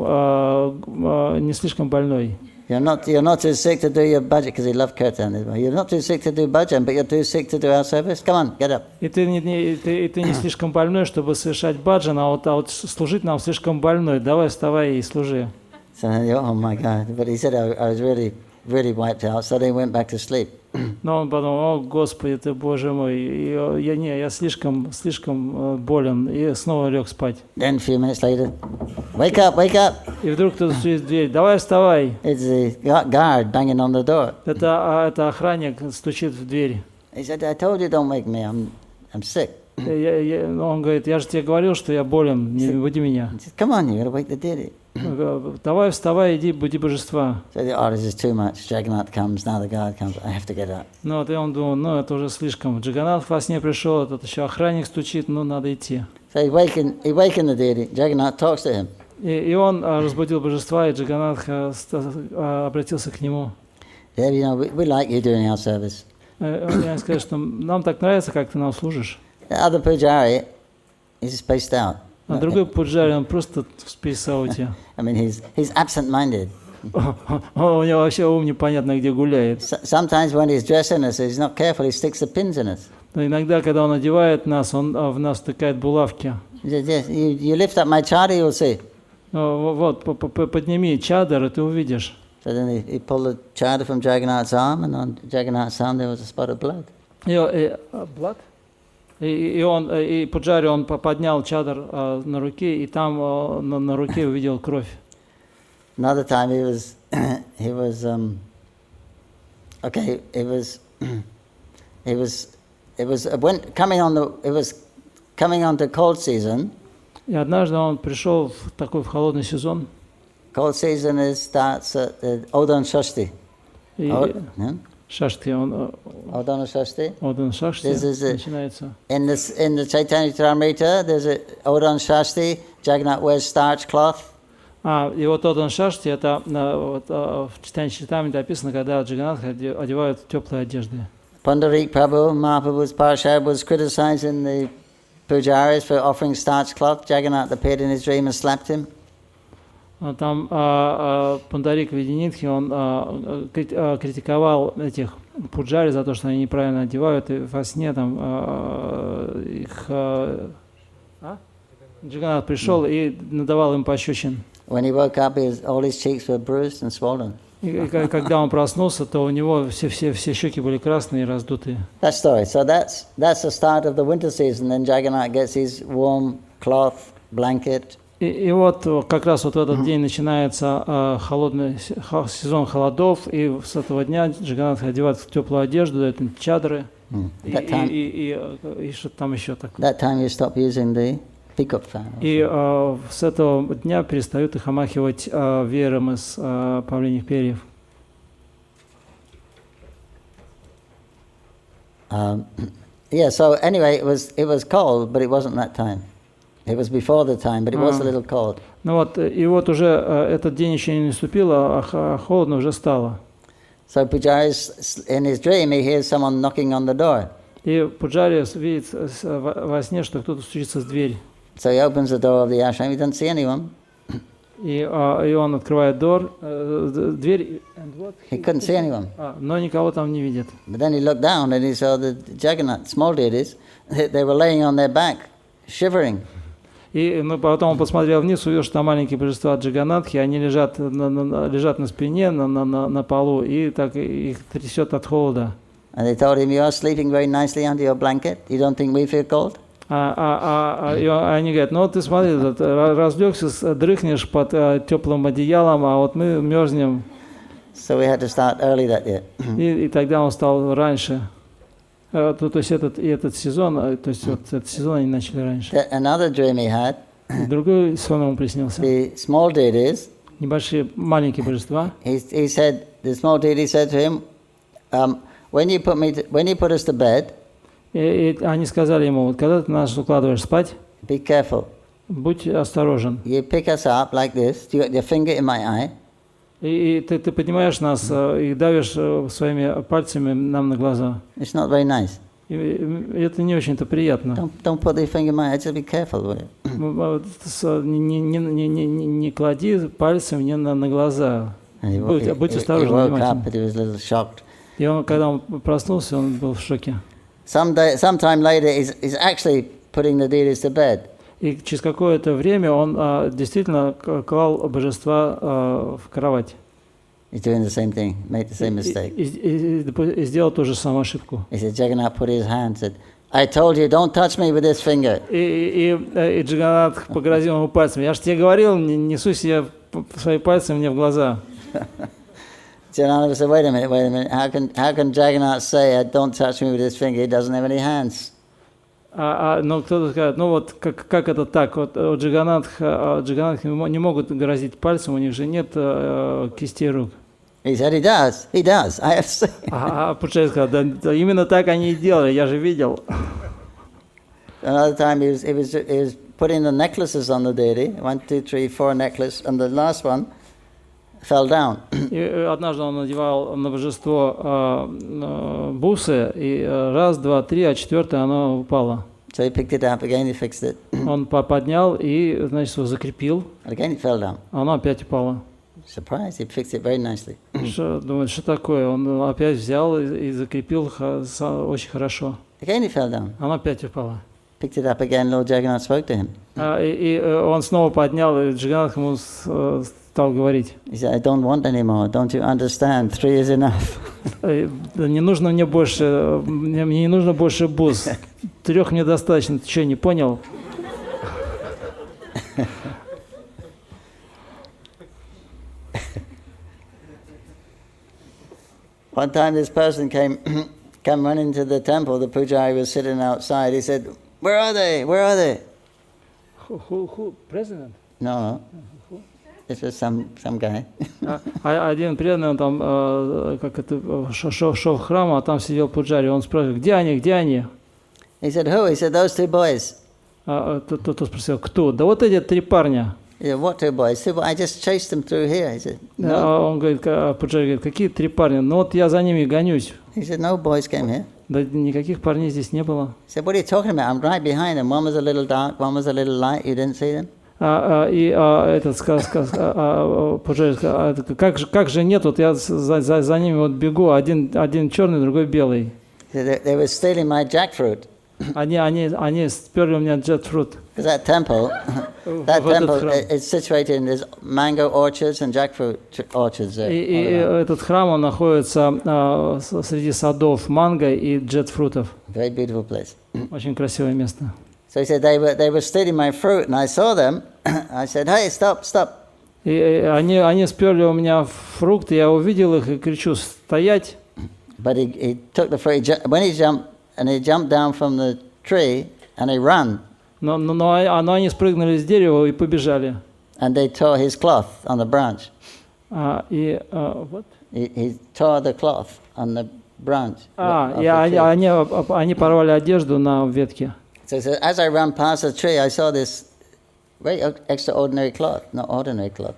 больной. You're not too sick to do your bhajan, because he loved kirtan. You're not too sick to do bhajan, but you're too sick to do our service. Come on, get up. И ты не слишком больной, чтобы совершать баджан, а вот служить нам слишком больной. Давай, вставай и служи. So, oh my God! But he said I was really wiped out. So they went back to sleep. Но он подумал, о Господи, ты Боже мой, я слишком болен, и снова лег спать. Then a few minutes later, wake up. И вдруг кто-то стучит в дверь, давай вставай. It's the guard banging on the door. Это охранник стучит в дверь. He said, I told you don't wake me, I'm sick. Он говорит, я же тебе говорил, что я болен, не буди меня. He said, come on, you gotta wake the deity. Давай, вставай, иди, буди божества. So, oh, this is too much. Jagannath comes, now the guard comes. I have to get up. Ну, вот и он думал, это уже слишком. Джаганнат во сне пришел, этот еще охранник стучит, надо идти. So he wakened the deity. Jagannath talks to him. И он разбудил божества, и Джаганнат обратился к нему. Yeah, we like you doing our service. Я сказал, что нам так нравится, как ты нам служишь. The other pujari is spaced out. А другой пуджари, он просто в спейс-ауте. I mean, he's absent-minded. У него вообще ум непонятно где гуляет. Sometimes when he's dressing us, he's not careful, he sticks the pins in us. Но иногда, когда он одевает нас, он в нас втыкает булавки. You lift up my chari, you'll see. Вот, подними чадр, и ты увидишь. So then he pulled the chadar from Jagannath's arm, and on Jagannath's arm there was a spot of blood. И Пуджари, он поднял чадр на руке, и там на руке увидел кровь. Another time he was coming on to cold season. И однажды он пришел в такой холодный сезон. Cold season starts at Odan Shashti. Шашти, он Odan Shashti. Одан Шашти начинается. In the Chaitanya Charitamrita, there's a Odan Shashti. Jagannath wears starch cloth. И вот Одан Шашти, это в Читании Чаритамрите описано, когда Джаганнатха одевают теплые одежды. Pundarik Prabhu, Mahaprabhu's Parashad, was criticizing the pujaris for offering starch cloth. Jagannath appeared in his dream and slapped him. Там Пундарик Видинитхи, он критиковал этих пуджари за то, что они неправильно одевают, и во сне там их Джаганнат пришел и надавал им пощечин. When he woke up, all his cheeks were bruised and swollen. И когда он проснулся, то у него все щеки были красные и раздутые. That story. So that's the start of the winter season. Then Jagannath gets his warm cloth, blanket. И вот как раз вот в этот день начинается холодный сезон холодов, и с этого дня Джаганнат одевает теплую одежду, дает им чадры, и что там еще такое. That time you stop using the peacock fan. И с этого дня перестают их омахивать веером из павлиньих перьев. Yeah. So anyway, it was cold, but it wasn't that time. It was before the time, but it was a little cold. Ну вот, и вот уже этот день еще не наступил, а холодно уже стало. So Pujari, in his dream, he hears someone knocking on the door. И Пуджари видит во сне, что кто-то стучится в дверь. So he opens the door of the ashram. He doesn't see anyone. И он открывает дверь. He couldn't see anyone. Но никого там не видит. But then he looked down and he saw the Jagannath, small deities. They were laying on their back, shivering. И потом он посмотрел вниз, увидел, что там маленькие божества Джаганнатхи, они лежат на спине, на полу, и так их трясет от холода. And they told him, "You are sleeping very nicely under your blanket. You don't think we feel cold?" Они говорят, ну ты смотри, разлегся, дрыхнешь под теплым одеялом, а вот мы мерзнем. So we had to start early that year. И тогда он стал раньше. То есть этот сезон, то есть вот этот сезон они начали раньше. Another dream he had. Другой сон ему приснился. The small deities. Небольшие, маленькие божества. He said, the small deity said to him, when you put us to bed. И они сказали ему, вот когда ты нас укладываешь спать, be careful. Будь осторожен. You pick us up like this. You got your finger in my eye. И ты поднимаешь нас и давишь своими пальцами нам на глаза. It's not very nice. И это не очень-то приятно. Don't put your finger in my eye. Just be careful with it. Не клади пальцы мне на глаза. Будь осторожен, внимательен. И он, когда он проснулся, он был в шоке. Sometime later, he's actually putting the deities to bed. И через какое-то время он действительно клал божества в кровать. He's doing the same thing, made the same mistake. И сделал ту же самую ошибку. He said, Jagannath put his hand, said, I told you, don't touch me with this finger. И Джаганнат погрозил ему пальцем. Я же тебе говорил, не суй себе свои пальцы мне в глаза. Jagannath said, wait a minute. How can Jagannath say, don't touch me with this finger? He doesn't have any hands. Но кто-то скажет, ну вот как это так? Вот Джаганнатх не могут грозить пальцем, у них же нет кистей рук. He said, he does. I have seen. Пуджари сказал, да именно так они и делали, я же видел. Another time he was putting the necklaces on the deity, 1, 2, 3, 4 necklaces, and the last one fell down. И однажды он надевал на божество бусы, и раз, два, три, а четвертое оно упало. So he picked it up again, he fixed it. Он поднял и, значит, его закрепил. Again it fell down. Оно опять упало. Surprise, he fixed it very nicely. Думает, что такое? Он опять взял и закрепил очень хорошо. Again it fell down. Оно опять упало. picked it up again. Lord Jagannath spoke to him. И он снова поднял, и Джаганнат ему стал говорить. He said, I don't want any more. Don't you understand? 3 is enough. Не нужно мне больше, мне не нужно больше бус. 3 мне достаточно. Ты что, не понял? One time this person came running to the temple. The pujari was sitting outside. He said, where are they? Where are they? Who? President? No. This was some guy. Один преданный, он там, как это, шел в храм, а там сидел пуджари. Он спрашивает, где они, где они? He said, who? He said, those 2 boys. Тот спросил, кто? Да вот эти 3 парня. He said, what 2 boys? He said, I just chased them through here. He said, no. Он говорит, пуджари говорит, какие 3 парня? Ну вот я за ними гонюсь. He said, no boys came here. Да никаких парней здесь не было. He said, what are you talking about? I'm right behind them. One was a little dark, one was a little light. You didn't see them? И этот пуджари сказал, как же нет, вот я за ними вот бегу, один черный, другой белый. He said, they were stealing my jackfruit. Они сперли у меня джетфрут. Because that temple is situated in this mango orchards and jackfruit orchards there. И этот храм, он находится среди садов манго и джетфрутов. Very beautiful place. Очень красивое место. So he said they were stealing my fruit, and I saw them. I said, "Hey, stop, stop!" И они сперли у меня фрукты, я увидел их и кричу стоять. But he took the fruit. When he jumped down from the tree and he ran. Но они спрыгнули с дерева и побежали. And they tore his cloth on the branch. What? He tore the cloth on the branch. И они порвали одежду на ветке. So as I ran past the tree, I saw this very extraordinary cloth, not ordinary cloth.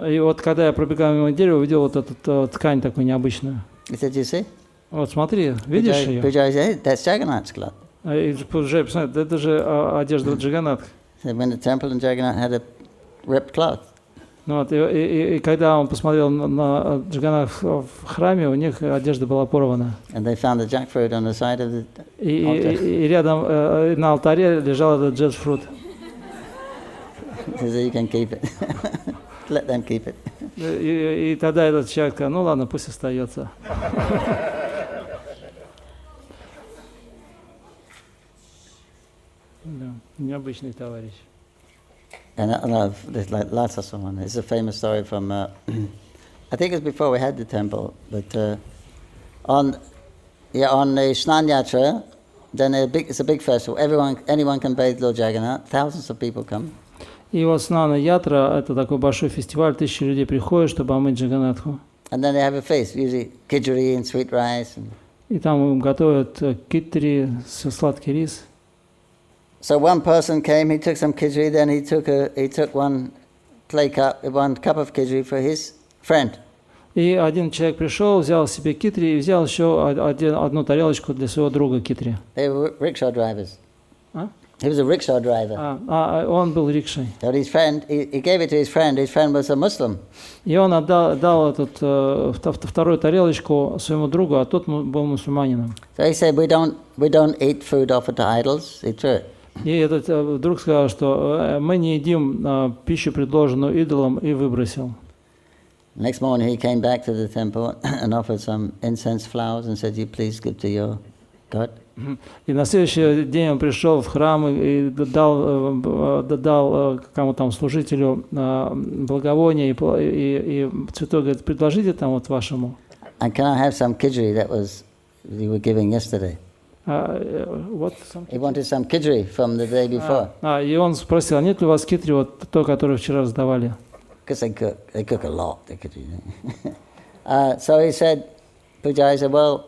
И вот когда я пробегал мимо дерева, увидел вот эту ткань такую необычную. He said, "You see?" Вот смотри, видишь ее? Pujari said, "That's Jagannath's cloth." И Пуджари, посмотри, это же одежда Джаганнатха. So when the temple in Jagannath had a ripped cloth. Ну вот, и когда он посмотрел на Джаганнатх в храме, у них одежда была порвана. And they found the jackfruit on the side of the altar. И рядом на алтаре лежал этот джетфрут. So you can keep it. Let them keep it. И тогда этот человек сказал, ну ладно, пусть остается. Да, необычный товарищ. And there's like lots of someone. It's a famous story from, I think it was before we had the temple, but on the Snan Yatra, then it's a big festival. Anyone can bathe Lord Jagannath. Thousands of people come. И вот Снана Ятра, это такой большой фестиваль, 1000 людей приходят, чтобы омыть Джаганнатху. And then they have a feast, usually khichdi and sweet rice. И там им готовят китри, сладкий рис. So one person came, he took some khichdi, then he took one cup of khichdi for his friend. И один человек пришел, взял себе китри и взял еще одну тарелочку для своего друга китри. They were rickshaw drivers. He was a rickshaw driver. Он был рикшей. So his friend, he gave it to his friend. His friend was a Muslim. И он дал вторую тарелочку своему другу, а тот был мусульманином. So he said, we don't eat food offered to idols. He threw it. И этот друг сказал, что мы не едим пищу, предложенную идолам, и выбросил. Next morning he came back to the temple and offered some incense flowers and said, "You please give to your God." И на следующий день он пришел в храм и дал кому там служителю благовония и цветок, говорит, предложите там вот вашему. And can I have some khichdi that you were giving yesterday? He wanted some khichdi from the day before. И он спросил, нет ли у вас китри, вот то, которое вчера раздавали? Because they cook a lot. So he said, Pujari said, well,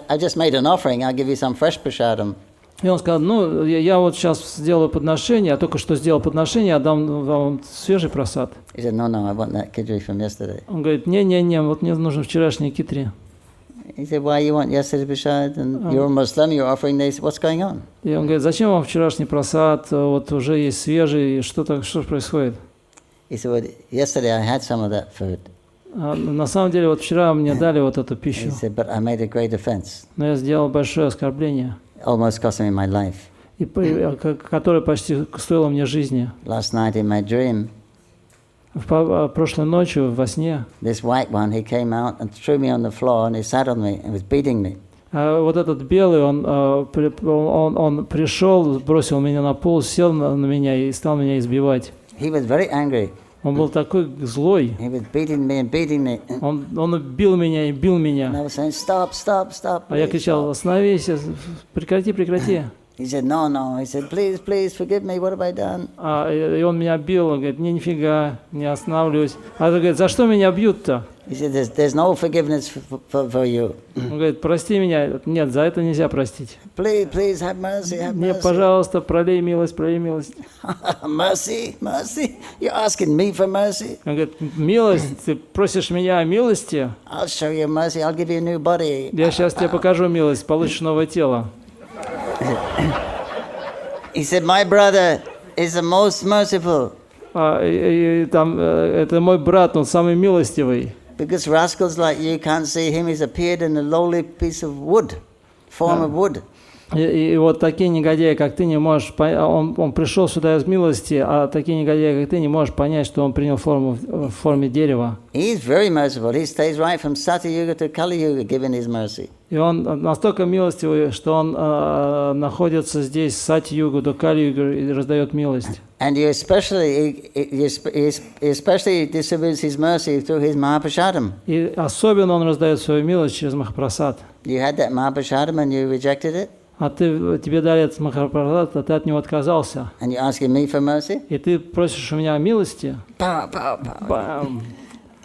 I just made an offering. I'll give you some fresh prasadam. И он сказал, ну, я вот сейчас сделаю подношение, я только что сделал подношение, я дам вам свежий просад. He said, no, I want that khichdi from yesterday. Он говорит, не, вот мне нужен вчерашний китри. He said, why you want yesterday's prasad? And you're a Muslim, you're offering this. What's going on? И он говорит, зачем вам вчерашний просад? Вот уже есть свежий, что происходит? He said, well, yesterday I had some of that food. На самом деле, вот вчера мне дали вот эту пищу. He said, but I made a great offense. Но я сделал большое оскорбление. Almost cost me my life. которая почти стоила мне жизни. Last night in my dream, Прошлой ночью во сне this white one, he came out and threw me on the floor and he sat on me and was beating me. вот этот белый, он пришел, бросил меня на пол, сел на меня и стал меня избивать. He was very angry. Он был такой злой. He was beating me and beating me. Он бил меня и бил меня. And I was saying, stop, stop, stop. А я кричал: остановись, прекрати, прекрати. He said, no, no. He said, please, please, forgive me. What have I done? И он меня бил, он говорит: нифига, не останавливаюсь. А он говорит: за что меня бьют-то? He said, there's no forgiveness for you. Он говорит: прости меня. Нет, за это нельзя простить. Please, please, have mercy, have Мне, mercy. пожалуйста, пролей милость, пролей милость. Mercy, mercy. You're asking me for mercy? Он говорит: милость, ты просишь меня о милости? I'll show you mercy. I'll give you a new body. Я сейчас тебе покажу милость, получишь новое тело. He said, my brother is the most merciful. Это мой брат, он самый милостивый. Because rascals like you can't see him. He's appeared in a lowly piece of wood, form of wood. И вот такие негодяи, как ты, не можешь он пришел сюда из милости, а такие негодяи, как ты, не можешь понять, что он принял форму в форме дерева. He's very merciful. He stays right from Satyuga to Kali Yuga, giving his mercy. И он настолько милостивый, что он находится здесь с Сати-югу до Кали-югу и раздает милость. And he especially distributes his mercy through his Mahaprasadam. И особенно он раздает свою милость через Махапрасад. You had that Mahaprasadam and you rejected it? А тебе дали этот Махапрасад, а ты от него отказался. And you're asking me for mercy? И ты просишь у меня о милости. Pow, pow, pow. Бам!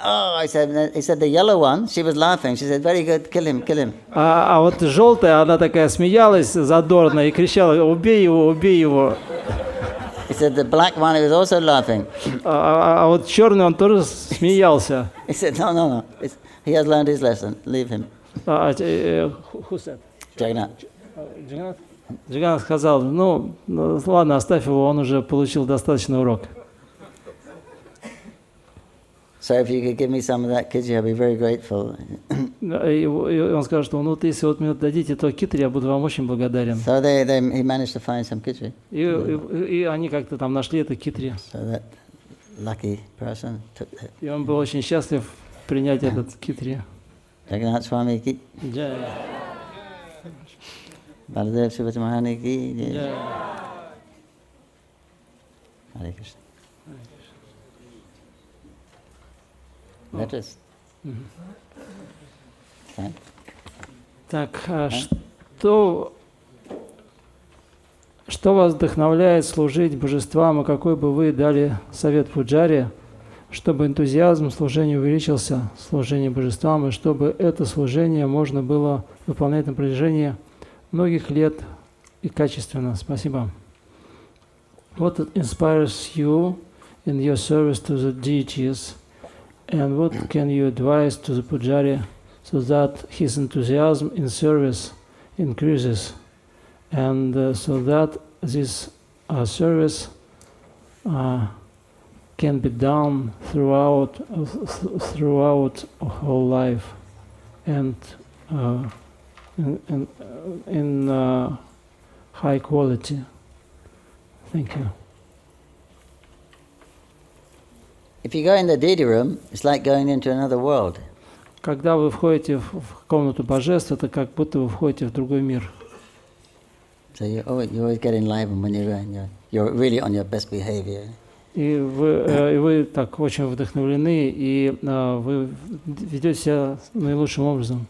Oh, he said the yellow one, she was laughing. She said, very good, kill him, kill him. А вот желтая, она такая смеялась задорно и кричала: убей его, убей его. He said the black one, he was also laughing. А вот черный, он тоже смеялся. He said, no, no, no. He has learned his lesson. Leave him. Who said? Jagannath. Джиганат сказал: ну ладно, оставь его, он уже получил достаточный урок. So if you could give me some of that kidji, I'd be very grateful. И он скажет, что ну, если вот мне дадите то китри, я буду вам очень благодарен. So he managed to find some kidji. И они как-то там нашли это китри. So that lucky person took that. И он был очень счастлив принять этот китри. Jagannath Swami ki. Jai. Baladev Subhata Mahani ki. Jai. Hare Krishna. Letters. Okay. Так, что вас вдохновляет служить божествам, и какой бы вы дали совет пуджаре, чтобы энтузиазм служения увеличился, служение божествам, и чтобы это служение можно было выполнять на протяжении многих лет и качественно? Спасибо. What inspires you in your service to the deities, and what can you advise to the pujari so that his enthusiasm in service increases, and so that this service can be done throughout whole life and in high quality. Thank you. If you go in the deity room, it's like going into another world. Когда вы входите в комнату божеств, это как будто вы входите в другой мир. So you always get enlivened when you're really on your best behavior. И вы так очень вдохновлены, и вы ведете себя наилучшим образом.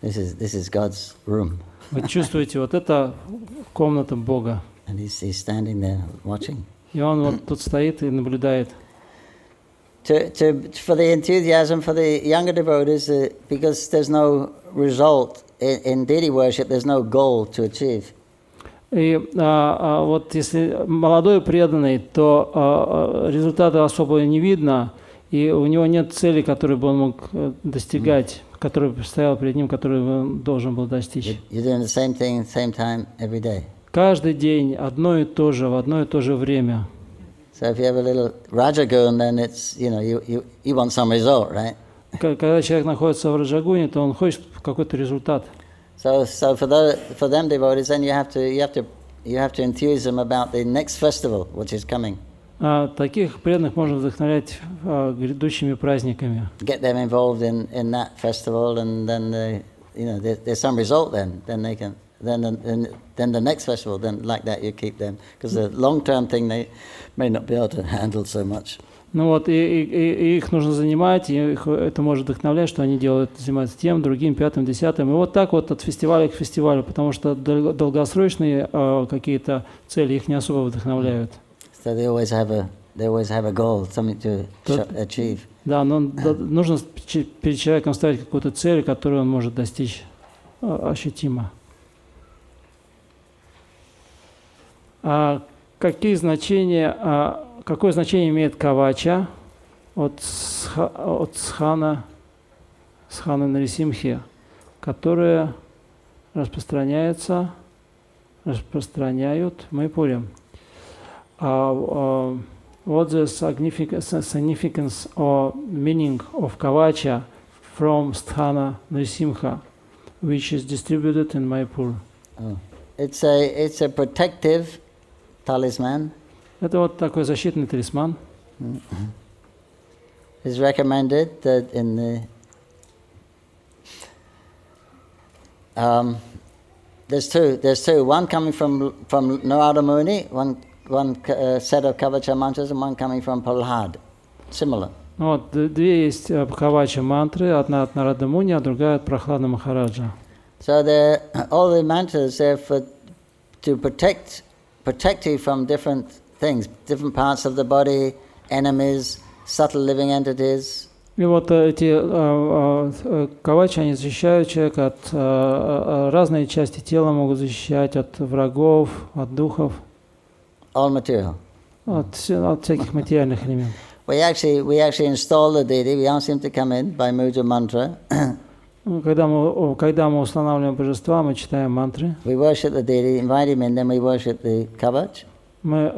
This is God's room. Вы чувствуете, вот это комната Бога. And he's standing there watching. И он вот тут стоит и наблюдает. For the enthusiasm for the younger devotees, because there's no result in deity worship, there's no goal to achieve. И вот если молодой преданный, то результата особо не видно, и у него нет цели, которую бы он мог достигать, которая стояла перед ним, которую он должен был достичь. You're doing the same thing at the same time every day. Каждый день одно и то же, в одно и то же время. So if you have a little rajagun, then it's, you want some result, right? Когда человек находится в раджагуне, то он хочет какой-то результат. So for them devotees, then you have to you have to enthuse them about the next festival which is coming. Таких преданных можно вдохновлять грядущими праздниками. Get them involved in that festival, and then there's some result. Then they can. Then the next festival. Then like that you keep them, because the long-term thing they may not be able to handle so much. Ну вот, и их нужно занимать, и это может вдохновлять, что они занимаются тем, другим, пятым, десятым. И вот так вот от фестиваля к фестивалю, потому что долгосрочные какие-то цели их не особо вдохновляют. So they always have a goal, something to achieve. Да, но нужно перед человеком ставить какую-то цель, которую он может достичь ощутимо. Какое значение имеет кавача от схана Нарисимхи, которое распространяют в Майпуре? What's the significance or meaning of kavacha from Sthana Nrisimha, which is distributed in Mayapur? It's a protective talisman. Это вот такой защитный талисман. It's recommended that in the there's two. One coming from Narada Muni, one set of kavacha mantras, and one coming from Prahlad. Similar. Вот две есть кавача мантры, одна от Нарада Муни, а другая от Прахлада Махараджа. So all the mantras are to protect you from different things, different parts of the body, enemies, subtle living entities. И вот эти кавачи, они защищают человека от разные части тела, могут защищать от врагов, от духов. All material. От всяких материальных элементов. We actually install the deity. We ask him to come in by Muja mantra. Когда мы устанавливаем божества, мы читаем мантры. We worship the deity, invite him in, then we worship the kavach. Мы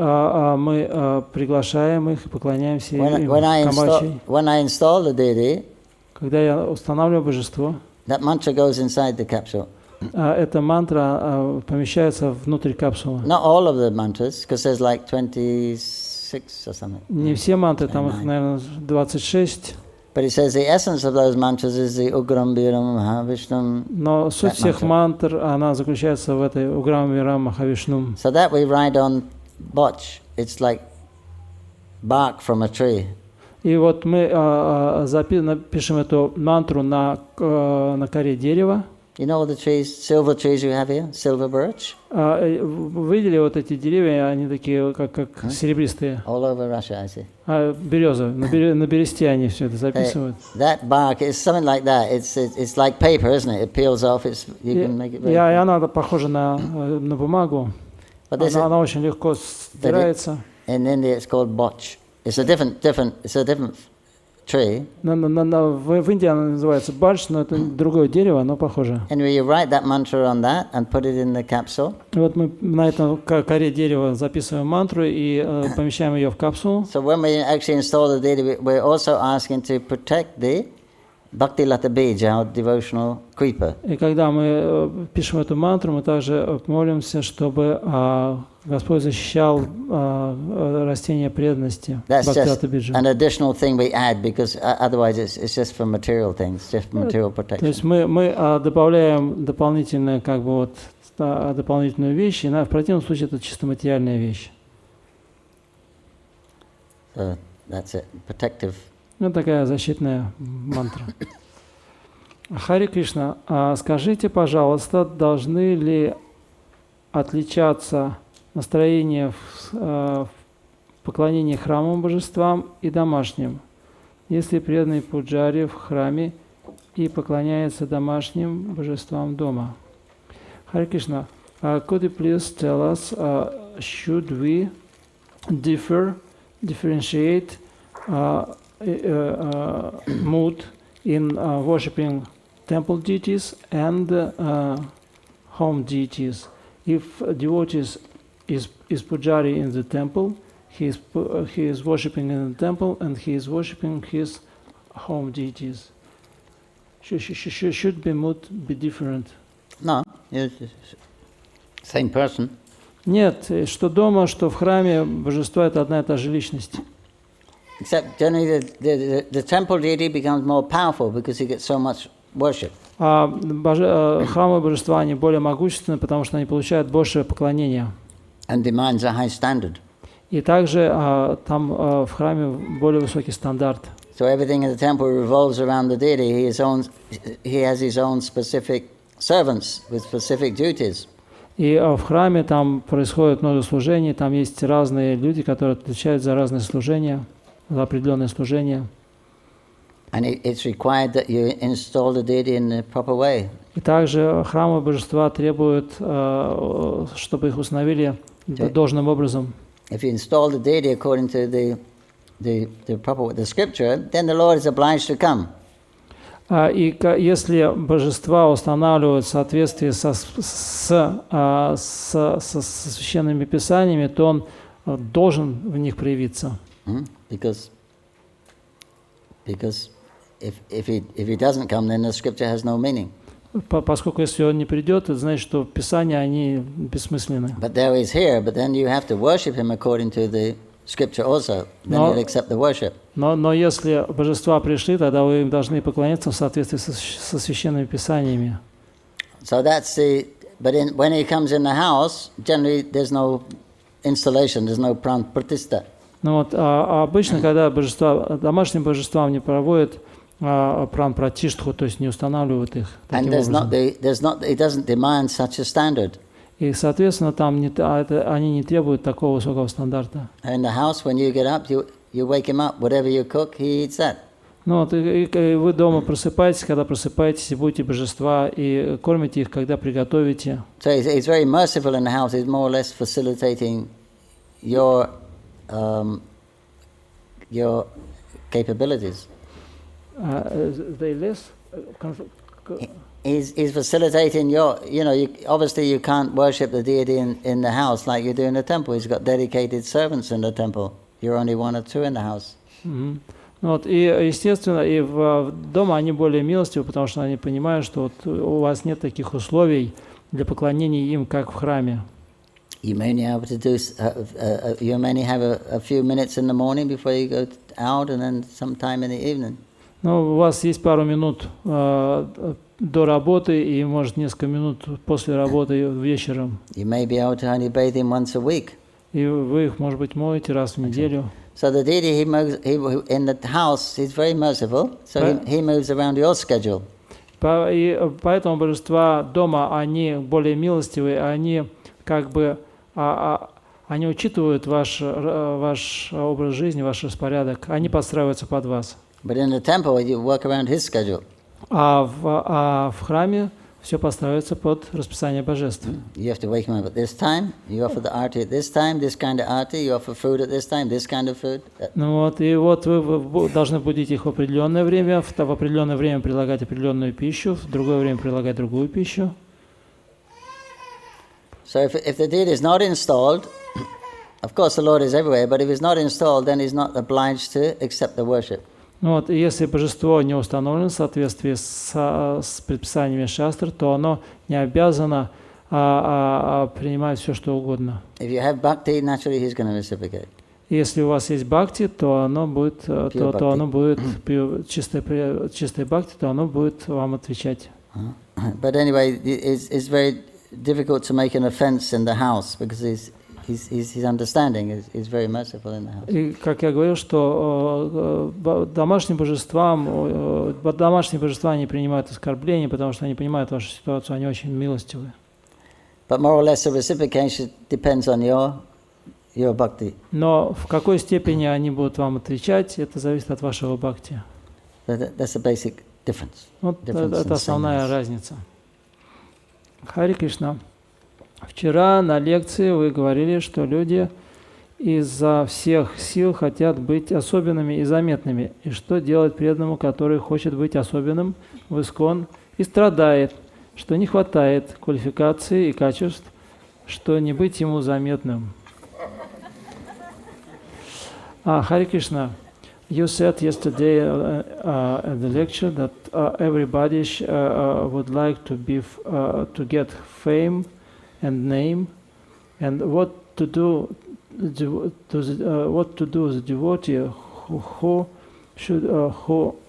приглашаем их и поклоняемся им кавачей. When I install the deity, когда я устанавливаю божество, that mantra goes inside the capsule. Эта мантра помещается внутрь капсулы. Not all of the mantras, because there's like 26 or something. Не все мантры, там их, наверное, 26. But it says the essence of those mantras is the Ugram Viram Mahavishnu. Но суть всех мантр, она заключается в этой Уграм Вирам Махавишну. So that we write on botch. It's like bark from a tree. И вот мы напишем эту мантру на коре дерева. You know all the trees, silver trees you have here, silver birch? Вы видели вот эти деревья, они такие, как серебристые. All over Russia, I see. Березы, на бересте они все это записывают. That bark is something like that. It's like paper, isn't it? It peels off. You can make it very. И она похожа на бумагу. Она очень легко стирается. In India, it's called botch. It's a different tree. В Индии она называется бадж, но это другое дерево, но похоже. Anyway, you write that mantra on that and put it in the capsule. И вот мы на этом коре дерева записываем мантру и помещаем ее в капсулу. So when we actually install the deity, we're also asking to protect the Bhakti Lata Bija, our devotional creeper. И когда мы пишем эту мантру, мы также молимся, чтобы Господь защищал растения преданности. That's just an additional thing we add, because otherwise it's just for material things, just for material protection. То есть мы добавляем дополнительную вещь, и в противном случае это чисто материальная вещь. So that's it, protective. Ну, такая защитная мантра. Хари Кришна, скажите, пожалуйста, должны ли отличаться настроения в поклонении храмовым божествам и домашним, если преданный пуджари в храме и поклоняется домашним божествам дома? Хари Кришна, could you please tell us, should we differentiate mood in worshipping temple deities and home deities? If a devotee is pujari in the temple, he is worshipping in the temple and he is worshipping his home deities. Should the mood be different? No, it's same person. Нет, что дома, что в храме, божество – это одна и та же личность. Except generally the temple deity becomes more powerful because he gets so much worship. Храмовые божества, они более могущественны, потому что они получают большее поклонение. And demands a high standard. И также там в храме более высокий стандарт. So everything in the temple revolves around the deity. He has his own specific servants with specific duties. И в храме там происходит много служений, там есть разные люди, которые отвечают за разные служения, за определенные служения. And it's required that you install the deity in the proper way. И также храмовые божества требуют, чтобы их установили должным образом. If you install the deity according to the scripture, then the Lord is obliged to come. И если божества устанавливают в соответствии со священными писаниями, то он должен в них проявиться. Because if he doesn't come, then the scripture has no meaning. Поскольку если он не придет, это значит, что Писания, они бессмысленны. But there is here, but then you have to worship him according to the scripture also. Then you'll accept the worship. Но если божества пришли, тогда вы им должны поклоняться в соответствии со священными писаниями. So that's but when he comes in the house, generally there's no installation, there's no pratishta. Ну вот, обычно, когда домашним божествам не проводят пран-пратиштху, то есть не устанавливают их таким образом. It doesn't demand such a standard. И, соответственно, там они не требуют такого высокого стандарта. In the house, when you get up, you wake him up. Whatever you cook, he eats that. Ну вот, и вы дома просыпаетесь, когда просыпаетесь, и будете божества, и кормите их, когда приготовите. So he's very merciful in the house. He's more or less facilitating your capabilities. He's facilitating your, obviously you can't worship the deity in the house like you do in the temple. He's got dedicated servants in the temple. You're only one or two in the house. Вот, и, естественно, и дома они более милостивы, потому что они понимают, что вот у вас нет таких условий для поклонения им, как в храме. You may have a few minutes in the morning before you go out, and then sometime in the evening. Ну, у вас есть пару минут до работы и, может, несколько минут после работы вечером. You may be able to only bathe him once a week. И вы их, может быть, моете раз в неделю. So the deity he in the house, he's very merciful. So he moves around your schedule. И поэтому божества дома, они более милостивые, они как бы они учитывают ваш образ жизни, ваш распорядок, они подстраиваются под вас. But in the temple, you work around his schedule. А в храме все подстраивается под расписание божеств. You have to wake him up at this time. You offer the arti at this time. This kind of arti. You offer food at this time. This kind of food. Ну вот, и вот вы должны будить их в определенное время, в определенное время предлагать определенную пищу, в другое время предлагать другую пищу. So if the deity is not installed, of course the Lord is everywhere, but if he's not installed, then he's not obliged to accept the worship. Вот, и если божество не установлено в соответствии с предписаниями шастр, то оно не обязано принимать все, что угодно. If you have bhakti, naturally he's going to reciprocate. Если у вас есть бхакти, то оно будет, чистое бхакти, то оно будет вам отвечать. But anyway, it's very difficult to make an offense in the house because his understanding is very merciful in the house. И как я говорил, что домашние божества не принимают оскорбления, потому что они понимают вашу ситуацию, они очень милостивы. But more or less the reciprocation depends on your bhakti. Но в какой степени они будут вам отвечать, это зависит от вашего бхакти. That's the basic difference. Вот это основная разница. Хари Кришна. Вчера на лекции вы говорили, что люди изо всех сил хотят быть особенными и заметными. И что делать преданному, который хочет быть особенным в ИСККОН и страдает, что не хватает квалификации и качеств, что не быть ему заметным? Хари Кришна, you said yesterday at the lecture that everybody would like to get fame and name, And what to do the devotee who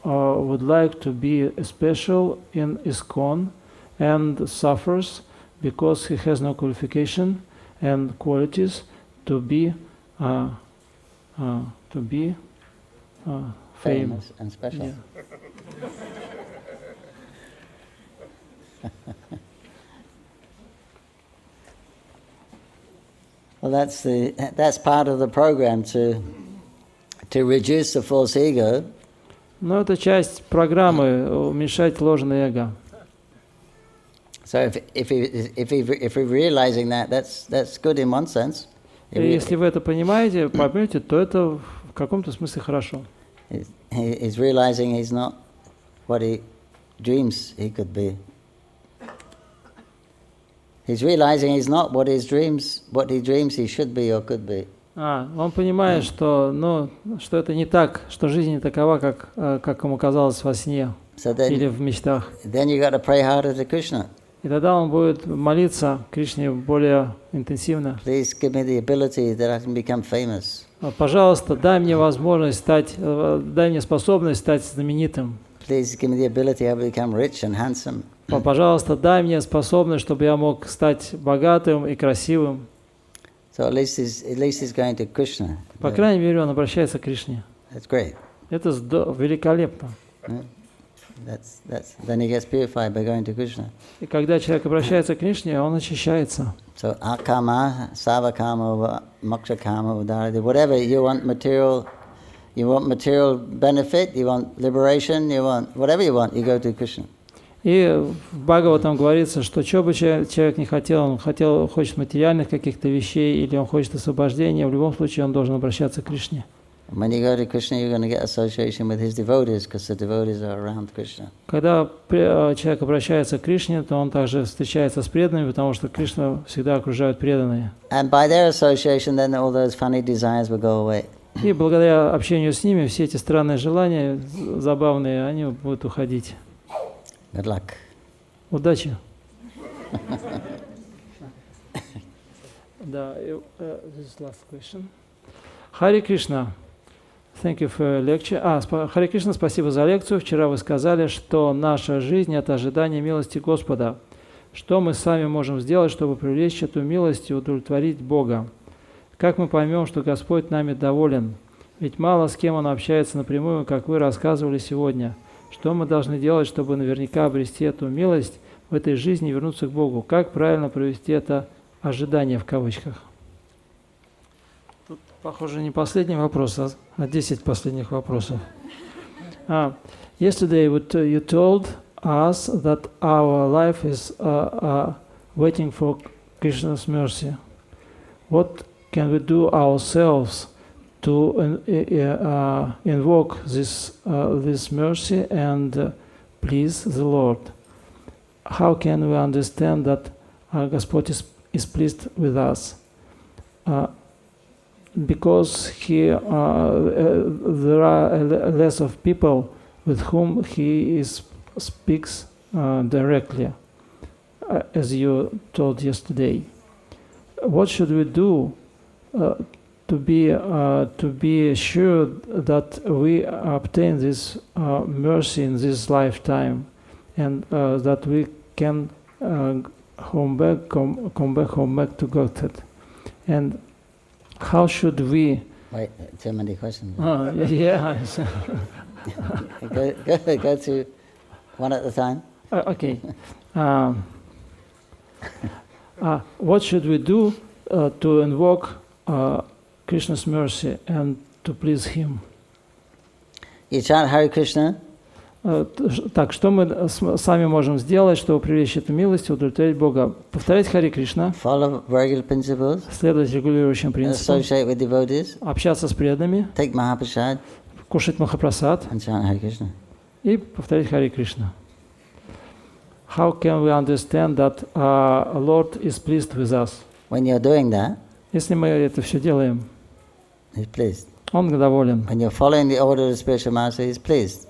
would like to be special in ISKCON and suffers because he has no qualification and qualities to be famous and special. Yeah. Well, that's part of the program to reduce the false ego. Но это часть программы уменьшать ложное эго. So if we're realizing that, that's good in one sense. И если вы это понимаете, поймете, то это в каком-то смысле хорошо. He's realizing he's not what he dreams he could be. He's realizing he's not what he dreams he should be or could be. Он понимает, что это не так, что жизнь не такова, как ему казалось во сне или в мечтах. Then you got to pray harder to Krishna. И тогда он будет молиться Кришне более интенсивно. Please give me the ability that I can become famous. Пожалуйста, дай мне возможность дай мне способность стать знаменитым. Please give me the ability to become rich and handsome. Пожалуйста, дай мне способность, чтобы я мог стать богатым и красивым. So at least he's going to Krishna. По крайней мере, он обращается к Кришне. That's great. Это великолепно. Then he gets purified by going to Krishna. И когда человек обращается к Кришне, он очищается. So akama, savakama, mokshakama, udarati, whatever you want material benefit, you want liberation, you want whatever you want, you go to Krishna. И в Бхагаватам говорится, что что бы человек не хотел, он хочет материальных каких-то вещей или он хочет освобождения, в любом случае он должен обращаться к Кришне. When you go to Krishna, you're going to get association with his devotees, because the devotees are around Krishna. Когда человек обращается к Кришне, то он также встречается с преданными, потому что Кришна всегда окружают преданные. And by their association, then all those funny desires will go away. И благодаря общению с ними все эти странные желания, забавные, они будут уходить. Good luck. Удачи. This is last question. Хари Кришна. Thank you for lecture. Хари Кришна, спасибо за лекцию. Вчера вы сказали, что наша жизнь – это ожидание милости Господа. Что мы сами можем сделать, чтобы привлечь эту милость и удовлетворить Бога? Как мы поймем, что Господь нами доволен? Ведь мало с кем Он общается напрямую, как вы рассказывали сегодня. Что мы должны делать, чтобы наверняка обрести эту милость в этой жизни и вернуться к Богу? Как правильно провести это ожидание в кавычках? Тут, похоже, не последний вопрос, а 10 последних вопросов. Yesterday you told us that our life is waiting for Krishna's mercy. What can we do ourselves to invoke this mercy and please the Lord? How can we understand that Господь is pleased with us? Because there are less of people with whom He speaks directly, as you told yesterday. What should we do to be sure that we obtain this mercy in this lifetime, and that we can come back to Godhead? And how should we? Wait, too many questions. Yeah. Go to one at a time. Okay. What should we do to invoke Krishna's mercy and to please Him? You chant Hare Krishna. Так, что мы сами можем сделать, чтобы привлечь эту милость и удовлетворить Бога? Повторять Хари Кришна, Follow regular principles. следовать регулирующим принципам, Associate with devotees. общаться с преданными, Take Mahaprasad. кушать Махапрасад And chant Hare Krishna. и повторять Хари Кришна. How can we understand that Lord is pleased with us? When you're doing that, Если мы это все делаем, He's pleased. Он доволен. When you're following the order of the spiritual master, He's pleased.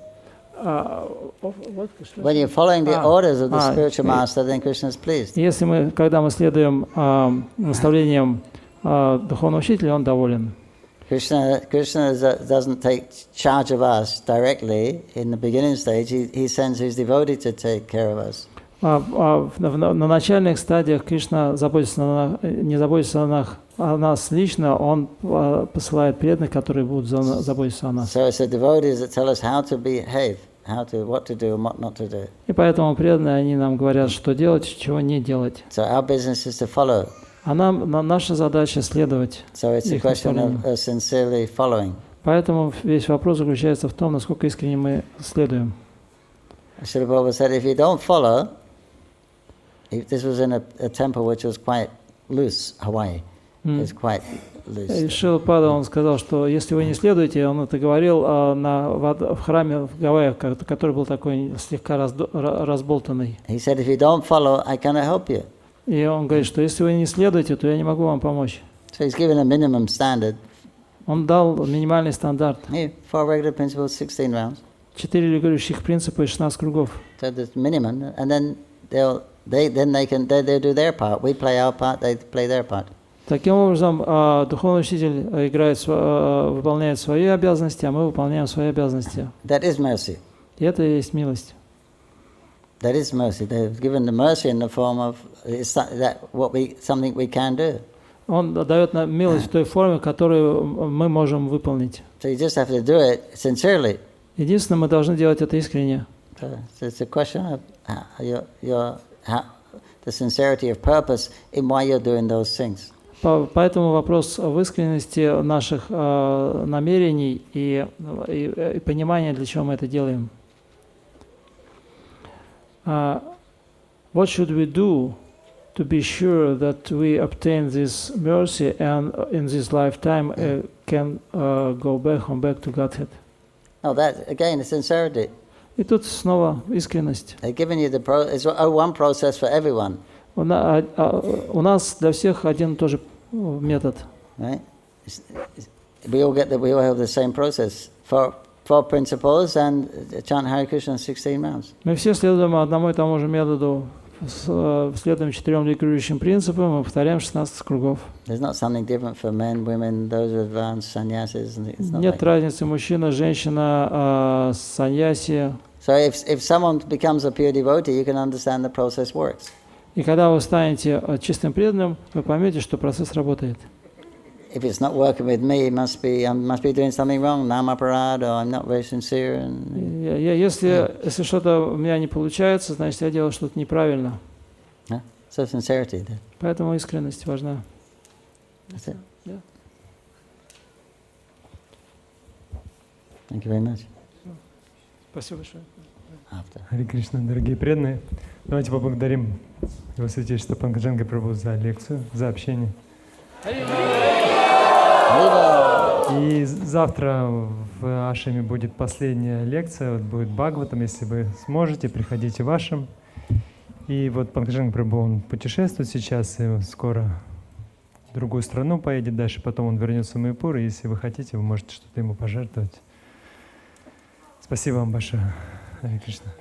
When you're following the orders of the spiritual master, then Krishna is pleased. Если когда мы следуем наставлениям духовного учителя, он доволен. Krishna doesn't take charge of us directly in the beginning stage. He sends his devotee to take care of us. На начальных стадиях Кришна не заботится о нас лично, он посылает преданных, которые будут заботиться о нас. So it's the devotees that tell us how to behave, what to do and what not to do. И поэтому преданные, они нам говорят, что делать, чего не делать. So our business is to follow. А наша задача следовать. So it's a question of sincerely following. Поэтому весь вопрос заключается в том, насколько искренне мы следуем. Srila Prabhupada said, if you don't follow, this was in a temple which was quite loose, Hawaii. It's quite loose. Шрила Прабхупада, он сказал, что если вы не следуете, он это говорил в храме в Гавайях, который был такой слегка разболтанный. He said, if you don't follow, I cannot help you. И он говорит, что если вы не следуете, то я не могу вам помочь. So he's given a minimum standard. Он дал минимальный стандарт. 4 regular principles, 16 rounds. 4 регулирующих принципа и 16 кругов. So that's minimum, and then they'll do their part. We play our part, they play their part. Таким образом, духовный учитель выполняет свои обязанности, а мы выполняем свои обязанности. That is mercy. И это и есть милость. That is mercy. They've given the mercy in the form of something we can do. Он дает нам милость в той форме, которую мы можем выполнить. So you just have to do it sincerely. Единственное, мы должны делать это искренне. So it's a question of the sincerity of purpose in why you're doing those things. Поэтому вопрос в искренности наших намерений и понимания, для чего мы это делаем. What should we do to be sure that we obtain this mercy and in this lifetime can go back to Godhead? No, that again is sincerity. И тут снова искренность. They've given you it's one process for everyone. У нас для всех один и тот же метод. Right? We all have the same process. 4 principles and chant Hare Krishna 16 rounds. Мы все следуем одному и тому же методу, следуем 4 регулирующим принципам и повторяем 16 кругов. There's not something different for men, women, those who advanced sannyasis. Нет разницы мужчина, женщина, саньяси. So if someone becomes a pure devotee, you can understand the process works. И когда вы станете чистым преданным, вы поймете, что процесс работает. If it's not working with me, I must be doing something wrong. Namaparad, or I'm not very sincere. Если что-то у меня не получается, значит, я делаю что-то неправильно. So sincerity. Поэтому искренность важна. That's it. Yeah. Thank you very much. Спасибо большое. Харе Кришна, дорогие преданные, давайте поблагодарим Его Святейшество Панкаджангхри Прабху за лекцию, за общение. И завтра в Ашраме будет последняя лекция, вот будет Бхагаватам, если вы сможете, приходите в Ашрам. И вот Панкаджангхри Прабху, он путешествует сейчас, и скоро в другую страну поедет, дальше потом он вернется в Майяпур, и если вы хотите, вы можете что-то ему пожертвовать. Спасибо вам большое. Харе Кришна.